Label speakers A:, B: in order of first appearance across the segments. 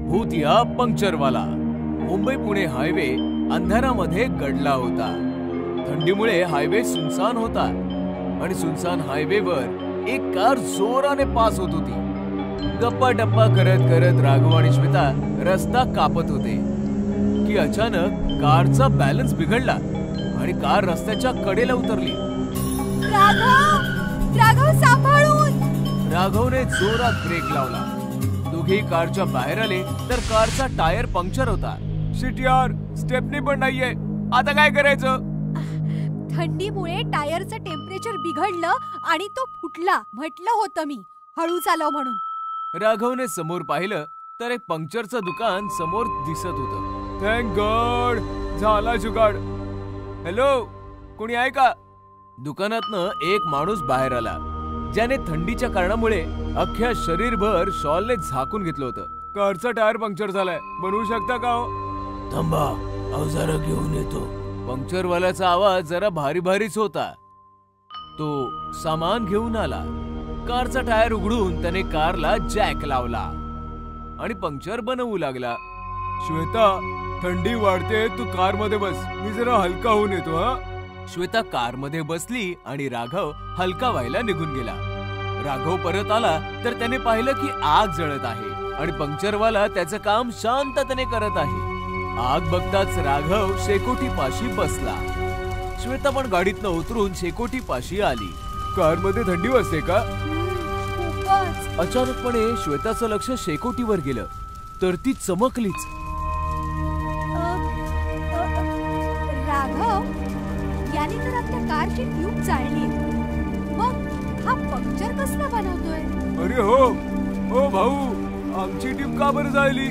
A: भूतिया पंक्चरवाला. मुंबई पुणे हायवे अंधारामध्ये गडला होता. थंडीमुळे हायवे सुनसान होता आणि सुनसान हायवेवर एक कार जोराने पास होत होती. गप्पा टप्पा करत करत राघव आणि श्वेता रस्ता कापत होते की अचानक कारचा बॅलन्स बिघडला आणि कार रस्त्याच्या कडेला उतरली.
B: राघव सांभाळून.
A: राघवने जोरात ब्रेक लावला. दोघे कारच्या बाहेर आले तर कारचा टायर पंक्चर होता. शिट यार, स्टेपनी पण नाहीये, आता काय करायचं?
B: थंडीमुळे टायरचं टेम्परेचर बिघडलं आणि तो फुटला. म्हटलं होतं मी हळू चालव म्हणून.
A: राघवने समोर पाहिलं तर एक पंक्चरचं दुकान समोर दिसत होतं. थँक गॉड, झाला जुगाड. हॅलो, कोणी आहे का? दुकानातनं एक माणूस बाहेर आला ज्याने थंडीच्या कारणामुळे अख्ख्या शरीरभर शॉलने झाकून घेतलं होतं. कारचा टायर पंक्चर झालाय, बनवू शकता का? थांबा, अवजारं घेऊन येतो. पंक्चरवाल्याचा आवाज जरा भारी भारीच होता. तो सामान घेऊन आला. कारचा टायर उघडून त्याने कारला जॅक लावला आणि पंक्चर बनवू लागला. श्वेता, थंडी वाढते, तू कार मध्ये बस, मी जरा हलका होऊन येतो. हा. श्वेता कार मध्ये बसली आणि राघव हलका व्हायला निघून गेला. राघव परत आला तर त्याने पाहिलं की आग जळत आहे आणि पंक्चरवाला त्याचं काम शांततेने करत आहे. आग बघताच राघव शेकोटी पाशी बसला. श्वेता पण गाडीतनं उतरून शेकोटी पाशी आली. कार मध्ये थंडी वाजते का? अचानकपणे श्वेताचं लक्ष शेकोटीवर गेलं तर ती चमकलीच.
B: राघव, याने तर आपल्या कारची ट्यूब जाळली. मग हा पंक्चर कसला बनवतोय?
A: अरे हो भाऊ, आमची ट्यूब का बरं जाळली?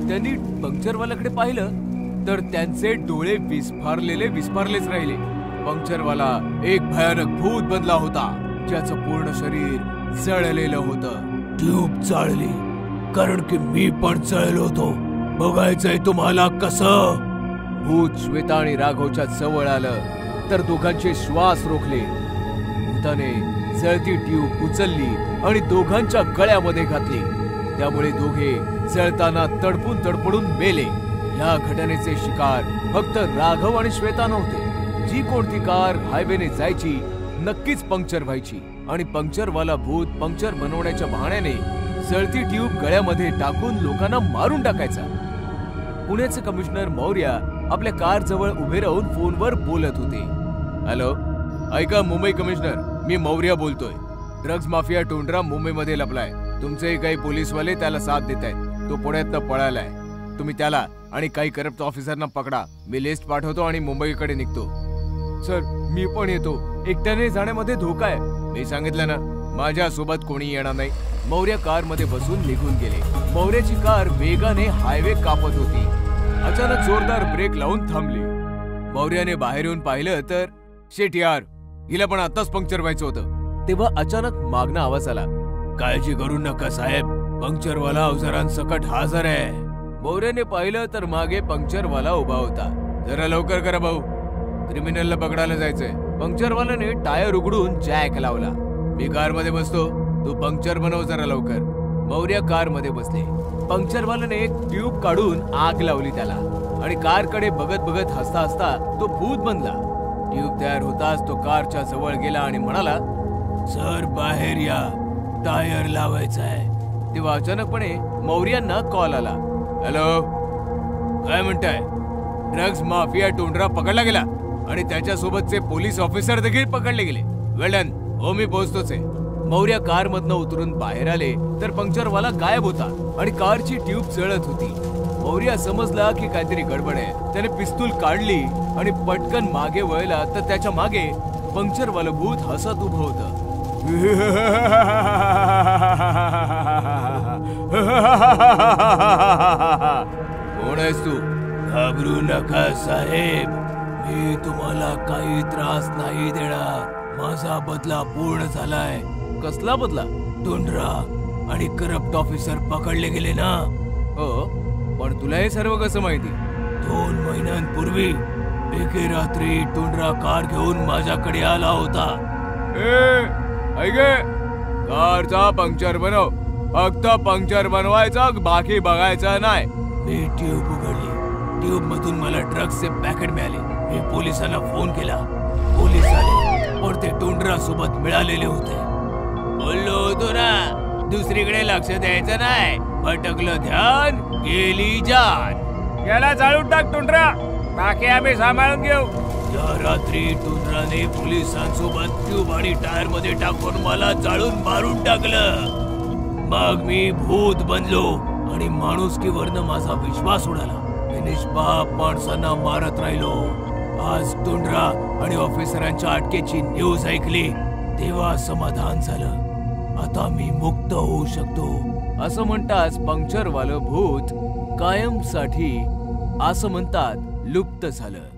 A: त्यांनी पंक्चरवाल्याकडे पाहिलं तर त्यांचे डोळे विस्फारलेच राहिले. पंक्चरवाला एक भयानक भूत बनला होता ज्याचं पूर्ण शरीर जळलेलं होतं. ट्यूब जाळली कारण की मी पण जळलो होतो. बघायचंय तुम्हाला कसं? भूत श्वेता आणि राघवच्या जवळ आलं तर दोघांचे श्वास रोखले. भूताने जळती ट्यूब उचलली आणि दोघांच्या गळ्यामध्ये घातली. त्यामुळे दोघे जळताना तडफडून मेले. या घटनेचे शिकार फक्त राघव आणि श्वेता नव्हते. जी कोणती कार हायवेने जायची नक्कीच पंक्चर व्हायची आणि पंक्चरवाला भूत पंक्चर बनवण्याच्या बहाण्याने जळती ट्यूब गळ्यामध्ये टाकून लोकांना मारून टाकायचा. पुण्याचे कमिशनर मौर्य आपल्या कार जवळ उभे राहून फोनवर बोलत होते. हॅलो, ऐका मुंबई कमिशनर, मी मौर्य बोलतोय. ड्रग्ज माफिया टोंडरा मुंबईमध्ये लपलाय. तुमचे काही पोलीसवाले त्याला साथ देत आहेत. तो पुण्यातनं पळालाय. तुम्ही त्याला आणि काही करप्ट ऑफिसरना पकडा. मी लिस्ट पाठवतो आणि मुंबईकडे निघतो. सर, मी पण येतो. एकट्याने जाण्यामध्ये धोका आहे. मी सांगितलं ना, माझ्या सोबत कोणी येणार नाही. मौर्य कार मध्ये बसून निघून गेले. मौर्याची कार वेगाने हायवे कापत होती. अचानक जोरदार ब्रेक लावून थांबली. मौर्याने बाहेर येऊन पाहिलं तर शेट यार, हिला पण आताच पंक्चर व्हायचं होतं. तेव्हा अचानक मागणं आवाज आला. काळजी करू नका साहेब, पंक्चरवाला अवजारांसकट हजर आहे. मौर्याने पाहिलं तर मागे पंक्चरवाला उभा होता. जरा लवकर करा भाऊ, क्रिमिनलला पकडायला जायचंय. पंक्चरवाल्याने टायर उघडून जॅक लावला. मी कार मध्ये बसतो, तू पंक्चर बनव जरा लवकर. मौर्य कार मध्ये बसले. पंक्चरवाल्याने एक ट्यूब काढून आग लावली त्याला आणि कारकडे बघत बघत हसता हसता तो भूत बनला. ट्यूब तयार होताच तो कारच्या जवळ गेला आणि म्हणाला, सर बाहेर या, टायर लावायचा आहे. तेव्हा अचानकपणे मौर्यांना कॉल आला. हॅलो, काय म्हणताय? ड्रग्ज माफिया टोंडरा पकडला गेला आणि त्याच्यासोबतचे पोलीस ऑफिसर देखील पकडले गेले. वेल डन. हो, मी पोहोचतोच आहे. मौर्य कार मधनं उतरून बाहेर आले तर पंक्चरवाला गायब होता आणि कारची ट्यूब जळत होती. मौर्य समजला की काहीतरी गडबड आहे. त्याने पिस्तूल काढली आणि पटकन मागे वळला तर त्याच्या मागे पंक्चरवालं भूत हसत उभं होतं. कोण आहेस तू? घाबरू नका साहेब, मी तुम्हाला काही त्रास नाही देणार. माझा बदला पूर्ण झालाय. कसला बदला? टोंडरा आणि करप्ट ऑफिसर पकडले गेले ना. हो, पण तुला हे सर्व कसं माहिती? 2 महिन्यांपूर्वी एके रात्री टोंडरा कार घेऊन माझ्याकडे आला होता. कारचा पंक्चर बनव, फक्त पंक्चर बनवायचा, बाकी बघायचं नाही. मी ट्यूब उघडली. ट्यूब मधून मला ड्रग्सचे पॅकेट मिळाले. मी पोलिसांना फोन केला. पोलीस आले, पण ते टुंड्रा सोबत मिळालेले होते. बोललो होतो ना, दुसरीकडे लक्ष द्यायचं नाही. भटकलं ध्यान, गेली जान. याला जाळून टाक टुंड्रा, बाकी आम्ही सांभाळून घेऊ. या रात्री टुंड्राने पोलिसांसोबत ट्यूब आणि टायर मध्ये टाकून मला जाळून मारून टाकलं. मग मी भूत बनलो आणि माणुसकीवरनं माझा विश्वास उडाला. मी निष्पाप माणसांना मारत राहिलो. आज टुंड्रा आणि ऑफिसरांच्या अटकेची न्यूज ऐकली तेव्हा समाधान झालं. आता मी मुक्त होऊ शकतो. असं म्हणताच पंक्चरवालं भूत कायमसाठी असं म्हणतात लुप्त झालं.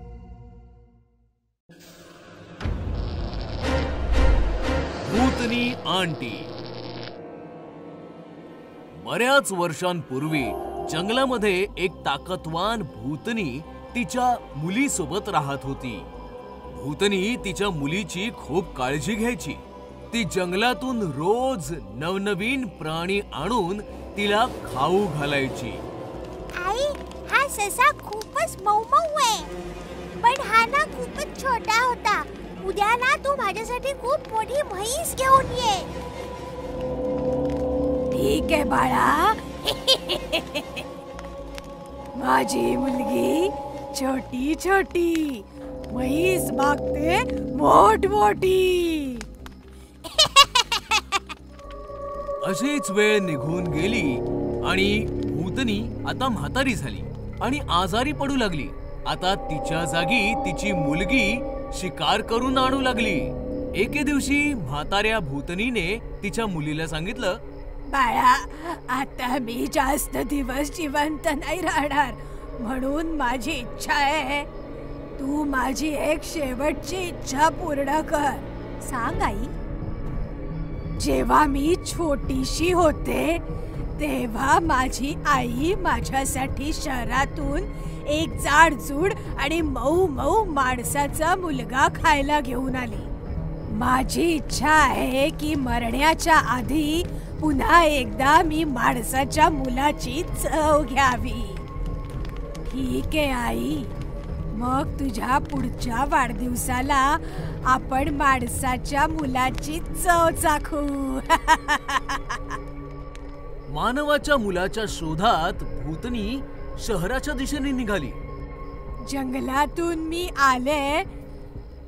A: भूतनी आंटी. बऱ्याच वर्षांपूर्वी जंगलामध्ये एक ताकदवान भूतनी तिच्या मुलीसोबत राहत होती. भूतनी तिच्या मुलीची खूप काळजी घ्यायची. ती जंगलातून रोज नवनवीन प्राणी आणून तिला खाऊ घालायची.
C: आई, हा ससा खूपच मऊ आहे, पण हा ना खूपच छोटा होता. उद्या ना तू माझ्यासाठी खूप मोठी म्हैस घेऊन ये.
B: ठीक आहे बाळा. माझी मुलगी छोटी छोटी, म्हैस मागते मोठ मोठी.
A: अशीच वेळ निघून गेली आणि भूतनी आता म्हातारी झाली आणि आजारी पडू लागली. आता तिच्या जागी तिची मुलगी शिकार करून आणू लागली. एके दिवशी म्हाताऱ्या भूतनीने तिच्या मुलीला सांगितलं,
B: बाळा, आता मी जास्त दिवस जिवंत नाही राहणार, म्हणून माझी इच्छा आहे, तू माझी एक शेवटची इच्छा पूर्ण कर. सांग आई. जेव्हा मी छोटीशी होते तेव्हा माझी आई माझ्यासाठी शहरातून एक जाडजूड आणि मऊ मऊ माणसाचा मुलगा खायला घेऊन आली. माझी इच्छा आहे की मरण्याच्या आधी पुन्हा एकदा मी माणसाच्या मुलाची चव घ्यावी. ठीक आहे आई, मग तुझ्या पुढच्या वाढदिवसाला आपण माणसाच्या मुलाची चव चाखू.
A: मानवाच्या मुलाच्या शोधात भूतनी शहराच्या दिशेने निघाली.
B: जंगलातून मी आले,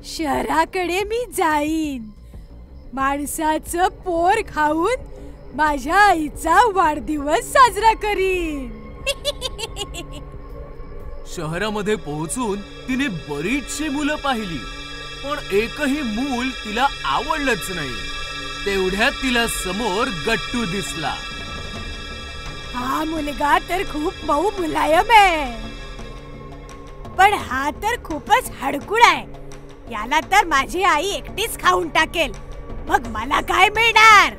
B: शहराकडे मी जाईन. माणसाचं पोर खाऊन माझ्या आईचा वाढदिवस साजरा करीन.
A: शहरामध्ये पोहोचून तिने बरीचशी मुलं पाहिली, पण एकही मूल तिला आवडलंच नाही. तेवढ्यात तिला समोर गट्टू दिसला.
B: हा मुलगा तर खूप मऊ मुलायम आहे, पण हा तर खूपच हडकुड आहे. याला तर माझी आई एकटीच खाऊन टाकेल, मग मला काय मिळणार?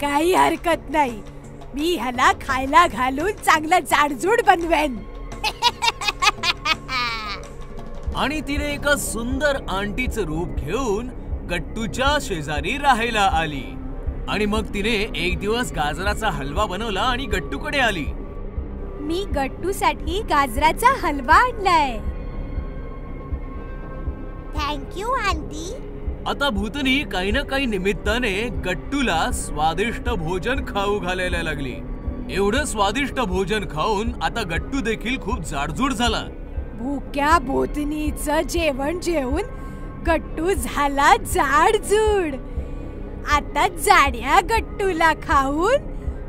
B: काही हरकत नाही, मी ह्याला खायला घालून चांगलं जाडजूड बनवेन.
A: आणि तिने एका सुंदर आंटीचं रूप घेऊन गट्टूच्या शेजारी राहायला आली. आणि मग तिने एक दिवस गाजराचा हलवा बनवला आणि गट्टूकडे आली.
B: मी गट्टूसाठी गाजराचा हलवा आणलाय.
C: Thank you aunty.
A: आता भूतनी काही ना काही निमित्ताने गट्टूला स्वादिष्ट भोजन खाऊ घालायला लागली. एवढं स्वादिष्ट भोजन खाऊन आता गट्टू देखील खूप जाडजूड झाला.
B: भुक्या भूतनीचं जेवण जेवून गट्टू झाला जाडजूड. आता जाड्या गट्टूला खाऊन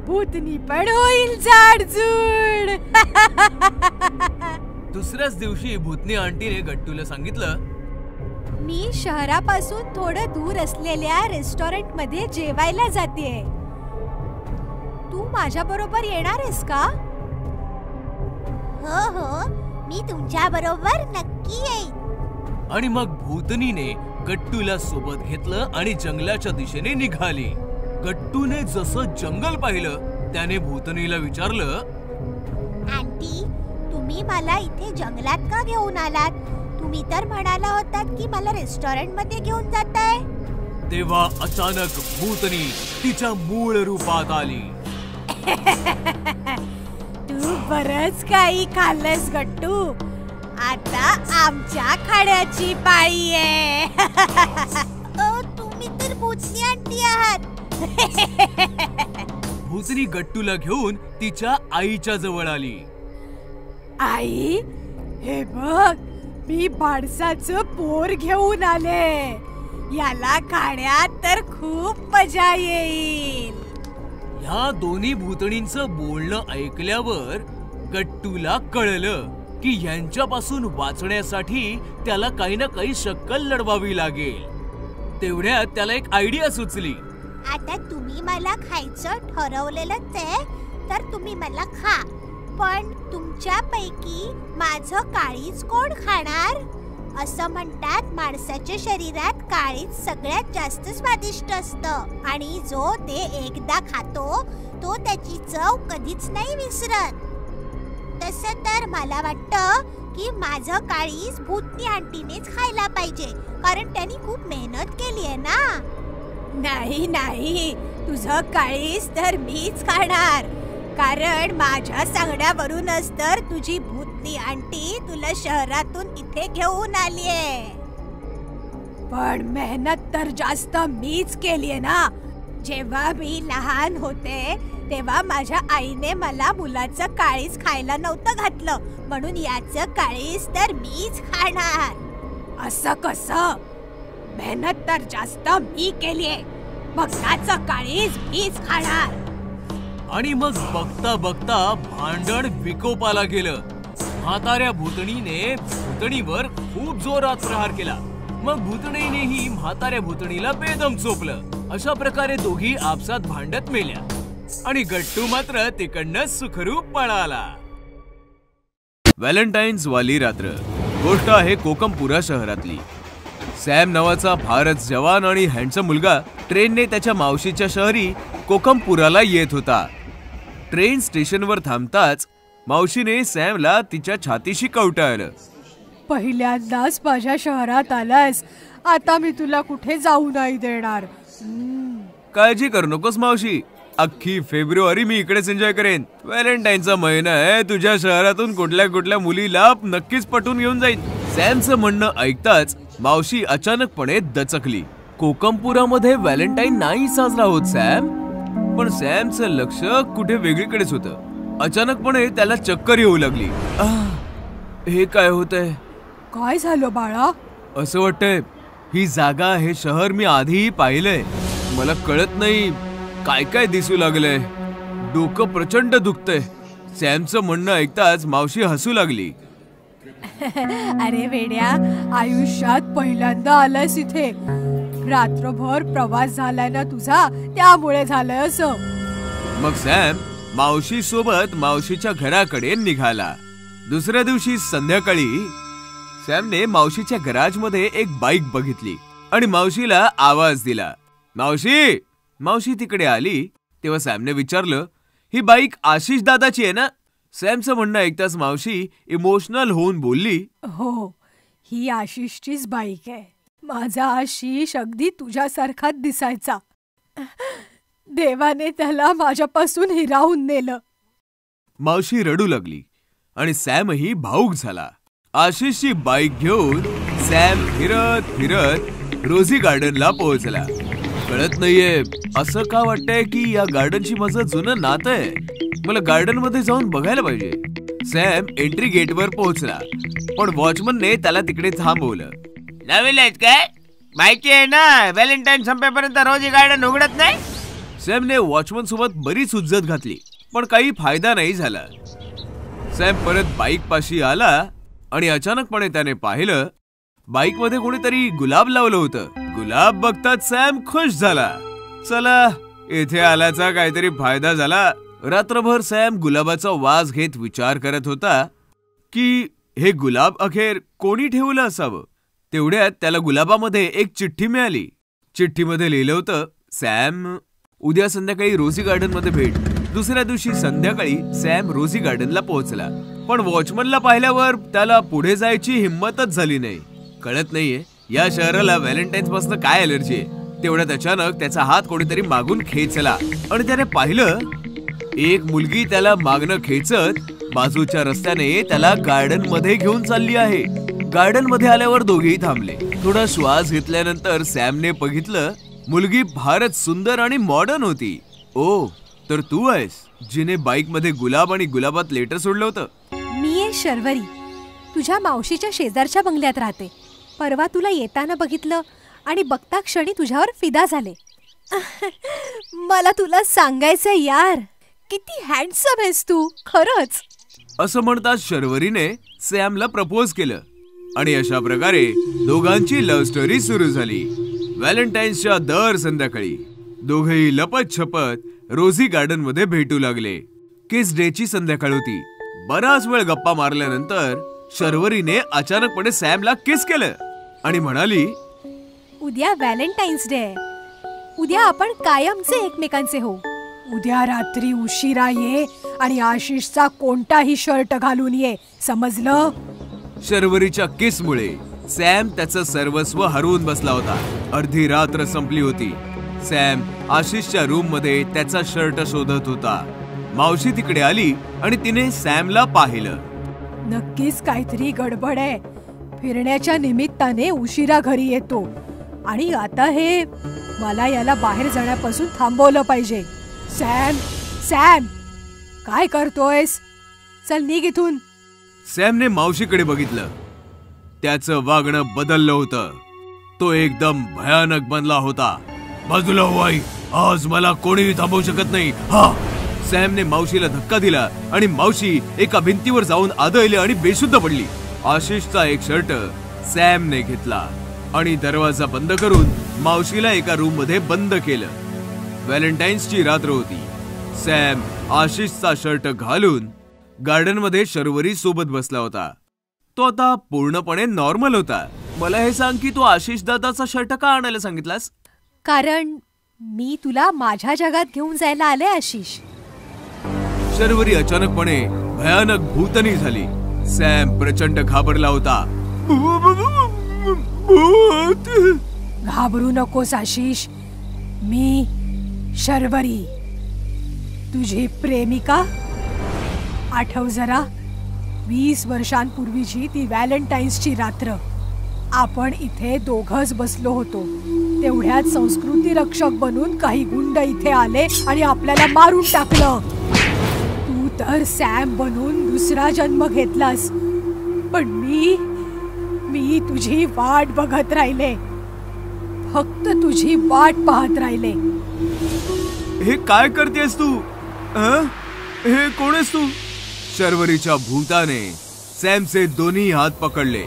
B: भूतनी पण होईल जाडजूड.
A: दुसऱ्याच दिवशी भूतनी आंटीने गट्टूला सांगितलं,
B: मी शहरापासून थोडं दूर असलेल्या रेस्टॉरंट मध्ये जेवायला जातेय. तू माझ्या बरोबर येणार आहेस का?
C: हो हो, मी तुमच्या बरोबर नक्की येईन.
A: आणि मग भूतनीने गट्टूला सोबत घेतलं आणि जंगलाच्या दिशेने निघाली. गट्टूने जसं जंगल पाहिलं त्याने भूतनीला विचारलं,
C: आंटी, तुम्ही मला इथे जंगलात का घेऊन आलात? तुम्ही तर म्हणाला होतात की मला रेस्टॉरंट मध्ये घेऊन जाताय.
A: तेव्हा अचानक भूतनी तिच्या मूळ रूपात आली.
B: तू बरंच काही खाल्लंस गट्टू. आता आमच्या खाण्याची पाळी आहे.
C: तुम्ही तर भूतनी आंटी आहात.
A: भूतनी गट्टूला घेऊन तिच्या आईच्या जवळ आली.
B: आई, हे बघ, मी माणसाचं पोर घेऊन आले. याला खाण्यात तर खूप मजा येईल.
A: ह्या दोन्ही भूतणींचं बोलणं ऐकल्यावर गट्टूला कळलं की यांच्यापासून वाचण्यासाठी त्याला काही ना काही शक्कल लढवावी लागेल. तेवढ्यात त्याला एक आयडिया सुचली.
C: आता तुम्ही मला खायचं ठरवलेलंच आहे, तर तुम्ही मला खा. पण तुमच्यापैकी माझं काळीज कोण खाणार? असं म्हणतात माणसाच्या शरीरात काळीज सगळ्यात जास्त स्वादिष्ट असतं आणि जो ते एकदा खातो तो त्याची चव कधीच नाही विसरत. तसं तर मला वाटतं की माझं काळीज भूतनी आंटीनेच खायला पाहिजे, कारण त्यांनी खूप मेहनत केली आहे ना.
B: नाही नाही, तुझं काळीज तर मीच खाणार, कारण माझ्या सांगण्यावरूनच तर तुझी भूतनी आंटी तुला शहरातून इथे घेऊन आलीये. पण मेहनत तर जास्त मीच केलीये ना. जेव्हा मी लहान होते तेव्हा माझ्या आईने मला मुलाचं काळीज खायला नव्हतं घातलं, म्हणून याचं काळीज तर मीच खाणार. असं कसं? मेहनत तर जास्त मी केलीये, मग त्याचं काळीज मीच खाणार.
A: आणि मग बघता बघता भांडण विकोपाला गेलं. म्हाताऱ्या भूतणीने भूतणीवर खूप जोरात प्रहार केला. मग भूतणीनेही म्हाताऱ्या भूतणीला बेदम चोपलं. अशा प्रकारे दोघी आपसात भांडत मेल्या आणि गट्टू मात्र तिकडनं सुखरूप पळाला. व्हॅलेंटाईन्स वाली रात्र. गोष्ट आहे कोकमपुरा शहरातली. सॅम नावाचा फारच जवान आणि हँडसम मुलगा ट्रेनने त्याच्या मावशीच्या शहरी कोकमपुराला येत होता. ट्रेन स्टेशनवर थांबताच मावशीने सॅमला तिच्या छातीशी कवटाळलं.
B: पहिल्यांदाच माझ्या शहरात आलास, आता मी तुला कुठे जाऊ नाही देणार.
A: काळजी करू नकोस मावशी, अख्खी फेब्रुवारी मी इकडेच एन्जॉय करेन. व्हॅलेंटाईनचा महिना आहे, तुझ्या शहरातून कुठल्या कुठल्या मुलीला नक्कीच पटून घेऊन जाईन. सॅमचं म्हणणं ऐकताच मावशी अचानकपणे दचकली. कोकमपुरामध्ये व्हॅलेंटाईन नाही साजरा होत सॅम. पण सॅमचं लक्ष कुठे वेगळीकडेच होतं. अचानकपणे त्याला चक्कर येऊ लागली. हे काय होतंय?
B: काय झालं बाळा?
A: असं वाटतंय ही जागा, हे शहर मी आधीही पाहिलंय. मला कळत नाही काय काय दिसू लागलंय. डोकं प्रचंड दुखतंय. सॅमचं म्हणणं ऐकताच मावशी हसू लागली.
B: अरे वेड्या, आयुष्यात पहिल्यांदा आलास इथे. रात्रभर प्रवास झालाय ना तुझा, त्यामुळे झालंय असं.
A: मग सॅम मावशी सोबत मावशीच्या घराकडे निघाला. दुसऱ्या दिवशी संध्याकाळी सॅमने मावशीच्या गॅरेजमध्ये एक बाईक बघितली आणि मावशीला आवाज दिला. मावशी. मावशी तिकडे आली तेव्हा सॅमने विचारलं, ही बाईक आशिष दादाची आहे ना? सॅमचं म्हणणं ऐकताच मावशी इमोशनल होऊन बोलली,
B: हो, ही आशिषचीच बाईक आहे. माझा आशिष अगदी तुझ्यासारखाच दिसायचा. देवाने त्याला माझ्यापासून हिरावून नेलं.
A: मावशी रडू लागली आणि सॅमही भावुक झाला. आशिषची बाईक घेऊन सॅम फिरत फिरत रोझी गार्डनला पोहोचला. कळत नाहीये असं का वाटतंय की या गार्डनची माझं जुनं नातं आहे. मला गार्डन मध्ये जाऊन बघायला पाहिजे. सॅम एंट्री गेटवर पोहोचला, पण वॉचमनने त्याला तिकडे थांबवलं.
D: नवीन आहेत काय? माहिती आहे ना, व्हॅलेंटाईन संपेपर्यंत रोजी गार्डन उघडत नाही.
A: सॅमने वॉचमन सोबत बरीच हुज्जत घातली, पण काही फायदा नाही झाला. सॅम परत बाईक पाशी आला आणि अचानकपणे त्याने पाहिलं बाईक मध्ये कोणीतरी गुलाब लावलं होतं. गुलाब बघताच सॅम खुश झाला. चला, इथे आल्याचा काहीतरी फायदा झाला. रात्रभर सॅम गुलाबाचा वास घेत विचार करत होता की हे गुलाब अखेर कोणी ठेवलं असावं. तेवढ्यात त्याला गुलाबामध्ये एक चिठ्ठी मिळाली. चिठ्ठीमध्ये लिहिलं होतं, सॅम, उद्या संध्याकाळी रोझी गार्डन मध्ये भेट. दुसऱ्या दिवशी संध्याकाळी सॅम रोझी गार्डनला पोहोचला, पण वॉचमनला पाहिल्यावर त्याला पुढे जायची हिंमतच झाली नाही. कळत नाहीये या शहराला व्हॅलेंटाईन्स पासून काय अलर्जी आहे. तेवढ्यात अचानक त्याचा हात कोणीतरी मागून खेचला आणि त्याने पाहिलं एक मुलगी त्याला मागणं खेचत बाजूच्या रस्त्याने त्याला गार्डन मध्ये घेऊन चालली आहे. गार्डन मध्ये आल्यावर दोघेही थांबले. थोडा श्वास घेतल्यानंतर सॅमने बघितलं मुलगी फारच सुंदर आणि मॉडर्न होती. ओ, तर तू आहेस जिने बाईक मध्ये गुलाब आणि गुलाबात लेटर सोडलं होतं.
B: मी आहे शर्वरी, तुझ्या मावशीच्या शेजारच्या बंगल्यात राहते. परवा तुला येताना बघितलं आणि बघता क्षणी तुझ्यावर फिदा झाले. मला तुला सांगायचंय यार, किती हँडसम आहेस तू खरंच.
A: असं म्हणतात शर्वरीने सॅमला प्रपोज केलं आणि अशा प्रकारे दोघांची लव्ह स्टोरी सुरू झाली. व्हॅलेंटाईन्सच्या दर संध्याकाळी दोघेही लपत छपत रोझी गार्डन मध्ये भेटू लागले. किस डे ची संध्याकाळ होती. बराच वेळ गप्पा मारल्यानंतर शर्वरीने अचानकपणे सॅमला किस केलं आणि म्हणाली,
B: उद्या व्हॅलेंटाईन्स डे आहे. उद्या आपण कायमचे एकमेकांचे हो. उद्या रात्री उशिरा ये आणि आशिषचा कोणताही शर्ट घालून ये, समजलं?
A: शर्वरीच्या किसमुळे सॅम त्याचं सर्वस्व हरवून बसला होता. अर्धी रात्र संपली होती. सॅम आशिषच्या रूम मध्ये त्याचा शर्ट शोधत होता. मावशी तिकडे आली आणि तिने सॅमला पाहिलं.
B: नक्कीच काहीतरी गडबड आहे. फिरण्याच्या निमित्ताने उशिरा घरी येतो आणि आता हे मला याला बाहेर जाण्यापासून थांबवलं पाहिजे. सॅम, सॅम, काय करतोयस? चल निघ इथून.
A: सॅमने मावशीकडे बघितलं. त्याचं वागणं बदललं होतं. तो एकदम भयानक बनला होता. बाजूला हो आई, आज मला कोणीही थांबवू शकत नाही. हा. सॅमने मावशीला धक्का दिला आणि मावशी एका भिंतीवर जाऊन आदळली आणि बेशुद्ध पडली. आशिषचा एक शर्ट सॅमने घेतला आणि दरवाजा बंद करून मावशीला एका रूम मध्ये बंद केलं. व्हॅलेंटाईन्सची रात्र होती. सॅम आशिषचा शर्ट घालून गार्डन मध्ये शर्वरी सोबत बसला होता. तो आता पूर्णपणे नॉर्मल होता. मला हे सांग की तू आशिष दादाचा शर्ट का आणायला सांगितलास?
B: कारण मी तुला माझ्या जगात घेऊन जायला आले आशिष.
A: शर्वरी अचानकपणे भयानक भूतनी झाली. सॅम प्रचंड घाबरला होता.
B: घाबरू नकोस आशिष, मी शर्वरी, तुझी प्रेमिका. आठव जरा, 20 वर्षांपूर्वीची ती व्हॅलेंटाईन्सची रात्र. आपण इथे दोघंच बसलो होतो. तेवढ्यात संस्कृती रक्षक बनून काही गुंड इथे आले आणि आपल्याला मारून टाकलं. तू तर सॅम बनून दुसरा जन्म घेतलास, पण मी तुझी वाट बघत राहिले. फक्त तुझी वाट पाहत राहिले.
A: हे काय करतेस तू? हे कोण आहेस तू? शर्वरीच्या भूताने सॅमचे दोन्ही हात पकडले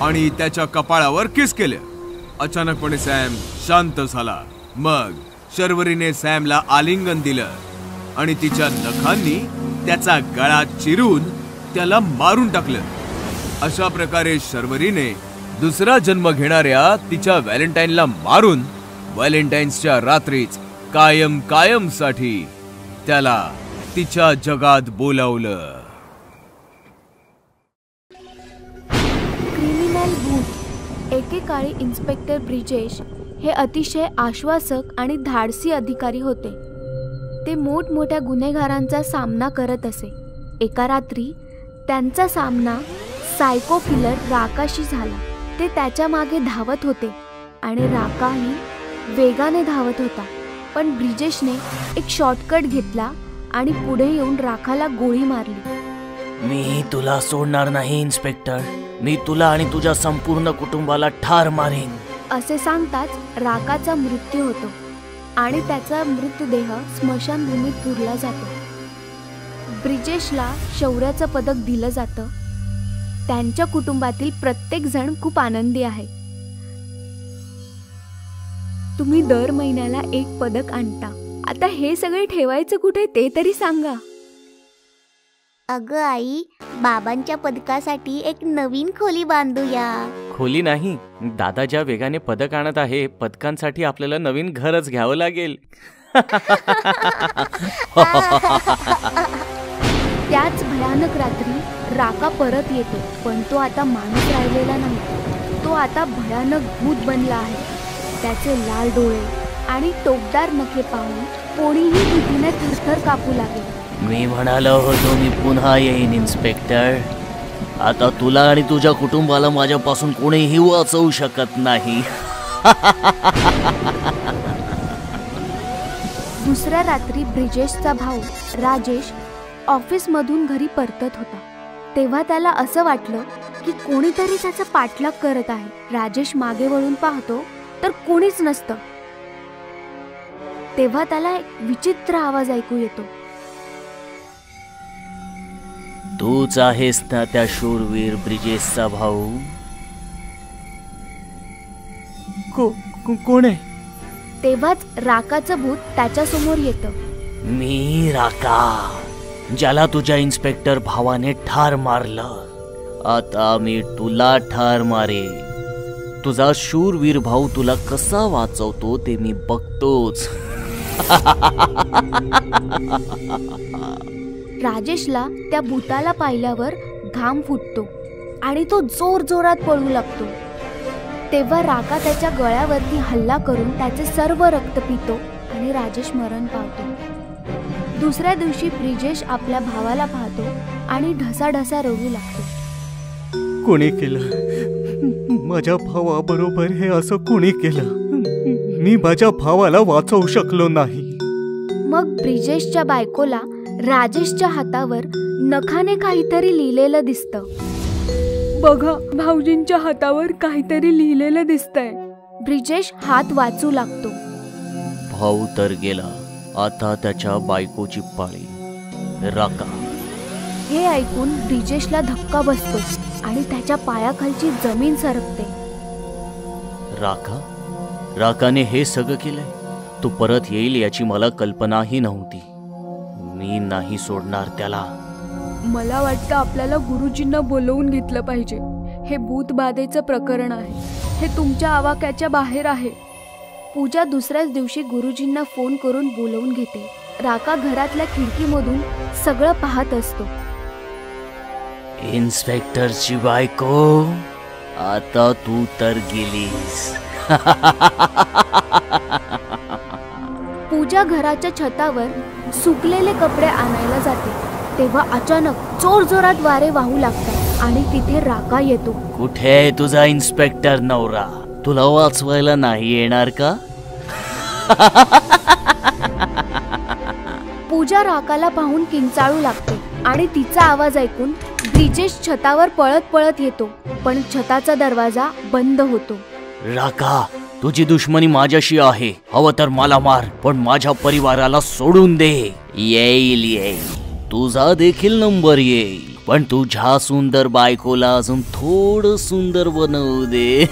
A: आणि त्याच्या कपाळावर किस केले. अचानकपणे सॅम शांत झाला. मग शर्वरीने सॅमला आलिंगन दिलं आणि तिच्या नखांनी त्याचा गळा चिरून त्याला मारून टाकलं. अशा प्रकारे शर्वरीने दुसरा जन्म घेणाऱ्या तिच्या व्हॅलेंटाईनला मारून व्हॅलेंटाईन्सच्या रात्रीच कायम साठी त्याला तिच्या जगात बोलावलं.
E: क्रिमिनल भूत. एकेकाळी इन्स्पेक्टर ब्रिजेश हे अतिशय आश्वासक आणि धाडसी अधिकारी होते. ते मोठमोठ्या गुन्हेगारांचा सामना करत असे. एका रात्री त्यांचा सामना सायको किलर राकाशी झाला. ते त्याच्या मागे धावत होते आणि राकाही वेगाने धावत होता. पण ब्रिजेशने एक शॉर्टकट घेतला आणि पुढे येऊन राखाला गोळी मारली.
F: मी तुला सोडणार नाही इन्स्पेक्टर. मी तुला आणि तुझ्या संपूर्ण कुटुंबाला ठार मारेन,
E: असे सांगताच राकाचा मृत्यू होतो आणि त्याचा मृतदेह स्मशानभूमीत पुरला जातो. ब्रिजेशला शौर्याचं पदक दिलं जातं. त्यांच्या कुटुंबातील प्रत्येक जण खूप आनंदी आहे. तुम्ही दर महिन्याला एक पदक आणता. आता हे सगळे ठेवायचं कुठे ते तरी सांगा.
C: अगं आई, बाबांच्या पदकासाठी एक नवीन खोली बांधूया.
F: खोली नाही, दादा ज्या वेगाने पदक आणत आहे, पदकांसाठी आपल्याला नवीन घरच घ्यावं लागेल.
E: त्याच भयानक रात्री राका परत येतो, पण तो आता माणूस राहिलेला नाही. तो आता भयानक भूत बनला आहे. त्याचे लाल डोळे आणि टोकदार नखे पाहून कोणीही भीतीने थरथर कापू लागेल.
F: मी म्हणालो होतो मी पुन्हा येईन इन्स्पेक्टर. आता तुला आणि तुझ्या कुटुंबाला माझ्यापासून कोणीही वाचवू शकत नाही.
E: दुसऱ्या रात्री ब्रिजेशचा भाऊ राजेश ऑफिसमधून घरी परतत होता. तेव्हा त्याला असं वाटलं की कोणीतरी त्याचा पाठलाग करत आहे. राजेश मागे वळून पाहतो तर कोणीच नसतं. तेव्हा त्याला एक विचित्र आवाज ऐकू येतो.
F: तूच आहेस ना त्या शूरवीर ब्रिजेशचा भाऊ? कोण आहे?
E: तेव्हाच राकाचं भूत त्याच्या समोर येतं.
F: मी राका, ज्याला तुझ्या इन्स्पेक्टर भावाने ठार मारलं. आता मी तुला ठार मारे. तुझा शूरवीर भाऊ तुला कसा वाचवतो ते मी बघतोच.
E: राजेशला त्या भूताला पाहिल्यावर घाम फुटतो आणि तो जोर जोरात पळू लागतो. तेव्हा राका त्याच्या गळ्यावरती हल्ला करून त्याचे सर्व रक्त पितो आणि राजेश मरण पावतो. दुसऱ्या दिवशी ब्रिजेश आपल्या भावाला पाहतो आणि ढसाढसा रडू लागतो.
G: कोणी केलं? माझ्या भावाबरोबर हे असं कोणी केलं? मी माझ्या भावाला वाचवू शकलो नाही.
E: मग ब्रिजेशच्या बायकोला राजेशच्या हातावर नखाने काहीतरी लिहिलेलं दिसतं. बघा, भाऊजींच्या हातावर काहीतरी लिहिलेलं दिसतंय. ब्रिजेश हात वाचू लागतो.
F: भाऊ तर गेला, आता त्याच्या बायकोची पाळी. राका.
E: हे ऐकून ब्रिजेशला धक्का बसतो आणि त्याच्या पायाखालची जमीन सरकते.
F: राका? राकाने हे सगळं केलंय? तो परत येईल याची मला कल्पनाही नव्हती. मी नाही सोडणार त्याला.
E: मला वाटतं आपल्याला गुरुजींना बोलवून घेतलं पाहिजे. हे भूतबाधेचं प्रकरण आहे. हे तुमच्या आवाक्याच्या बाहेर आहे. पूजा दुसऱ्याच दिवशी गुरुजींना फोन करून बोलवून घेते. राका घरातल्या खिडकीमधून सगळं पाहत असतो.
F: इन्स्पेक्टरची बायको, आता तू तर गेलीस.
E: पूजा घराच्या छतावर सुकलेले कपडे आणायला जाते. तेव्हा अचानक जोर जोरात वारे वाहू लागतात आणि तिथे राका येतो.
F: कुठे आहे तुझा इन्स्पेक्टर नवरा? तुला वाचवायला नाही येणार का?
E: पूजा राकाला पाहून किंचाळू लागते आणि तिचा आवाज ऐकून ब्रिजेश छतावर पळत पळत येतो. पण छताचा दरवाजा बंद होतो.
F: राका, तुझी दुश्मनी माझ्याशी आहे. हवं तर मला मार, पण माझ्या परिवाराला सोडून दे. येईल, तुझा देखील नंबर येईल, पण तुझ्या सुंदर बायकोला अजून थोडं सुंदर बनवू दे.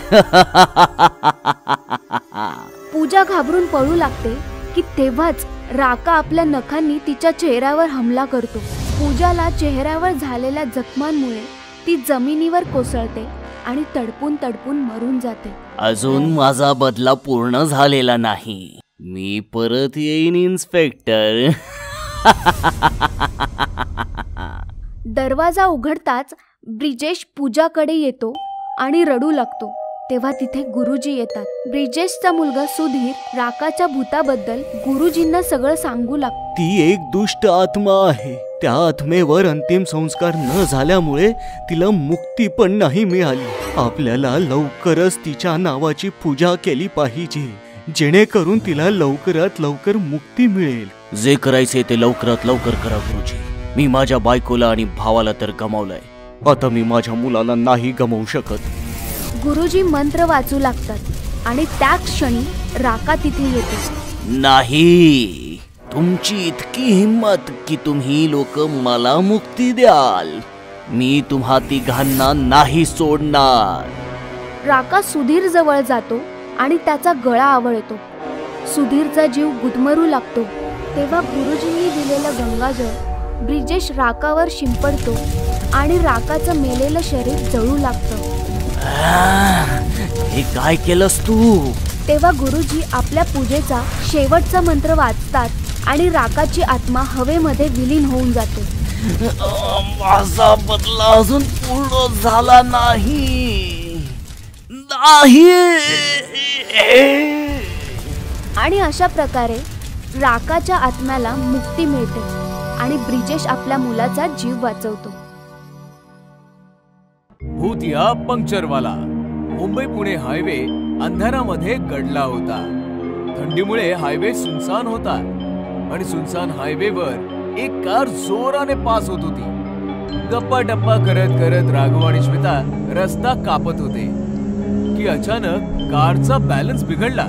E: पूजा घाबरून पळू लागते की तेव्हाच राका आपल्या नखांनी तिच्या चेहऱ्यावर हमला करतो. पूजाला चेहऱ्यावर झालेल्या जखमांमुळे ती जमिनीवर कोसळते आणि तडपून तडपून मरून जाते.
F: अजून माझा बदला पूर्ण झालेला नाही. मी परत येईन इन्स्पेक्टर.
E: दरवाजा उघडताच ब्रिजेश पूजाकडे येतो आणि रडू लागतो. तेव्हा तिथे गुरुजी येतात. ब्रिजेशचा मुलगा सुधीर राकाच्या भूताबद्दल गुरुजींना सगळं सांगू लागतो.
G: ती एक दुष्ट आत्मा आहे. त्या आत्मेवर अंतिम संस्कार न झाल्यामुळे तिला मुक्ती पण नाही मिळाली. आपल्याला लवकरच तिच्या नावाची पूजा केली पाहिजे, जेणेकरून तिला लवकरात लवकर मुक्ती मिळेल.
F: जे करायचे ते लवकरात लवकर करा गुरुजी. मी माझ्या बायकोला आणि भावाला तर गमावलंय.
G: आता मी माझ्या मुलाला नाही गमावू शकत.
E: गुरुजी मंत्र वाचू लागतात आणि त्या क्षणी राका तिथे येते.
F: नाही, तुमची इतकी हिम्मत की तुम्ही लोक मला मुक्ती द्याल. मी तुम्हा तिघांना नाही सोडणार.
E: राका सुधीर जवळ जातो आणि त्याचा गळा आवळतो. सुधीरचा जीव गुदमरू लागतो. तेव्हा गुरुजींनी दिलेलं गंगाजळ ब्रिजेश राकावर शिंपडतो आणि राकाचं मेलेलं शरीर जळू लागतं.
F: हे काय केलंस तू?
E: तेव्हा गुरुजी आपल्या पूजेचा शेवटचा मंत्र वाचतात आणि राकाची आत्मा हवेमध्ये विलीन होऊन जाते.
F: माझा बदला अजून पूर्ण झाला नाही.
E: आणि अशा प्रकारे राकाच्या आत्म्याला मुक्ती मिळते आणि ब्रिजेश आपल्या मुलाचा जीव वाचवतो.
A: भूत या पंक्चरवाला. मुंबई पुणे हायवे अंधारामध्ये गडला होता. थंडीमुळे हायवे सुनसान होता आणि सुनसान हायवेवर एक कार जोराने पास होत होती. गप्पा टप्पा करत करत राघव आणि श्वेता रस्ता कापत होते की अचानक कारचा बॅलन्स बिघडला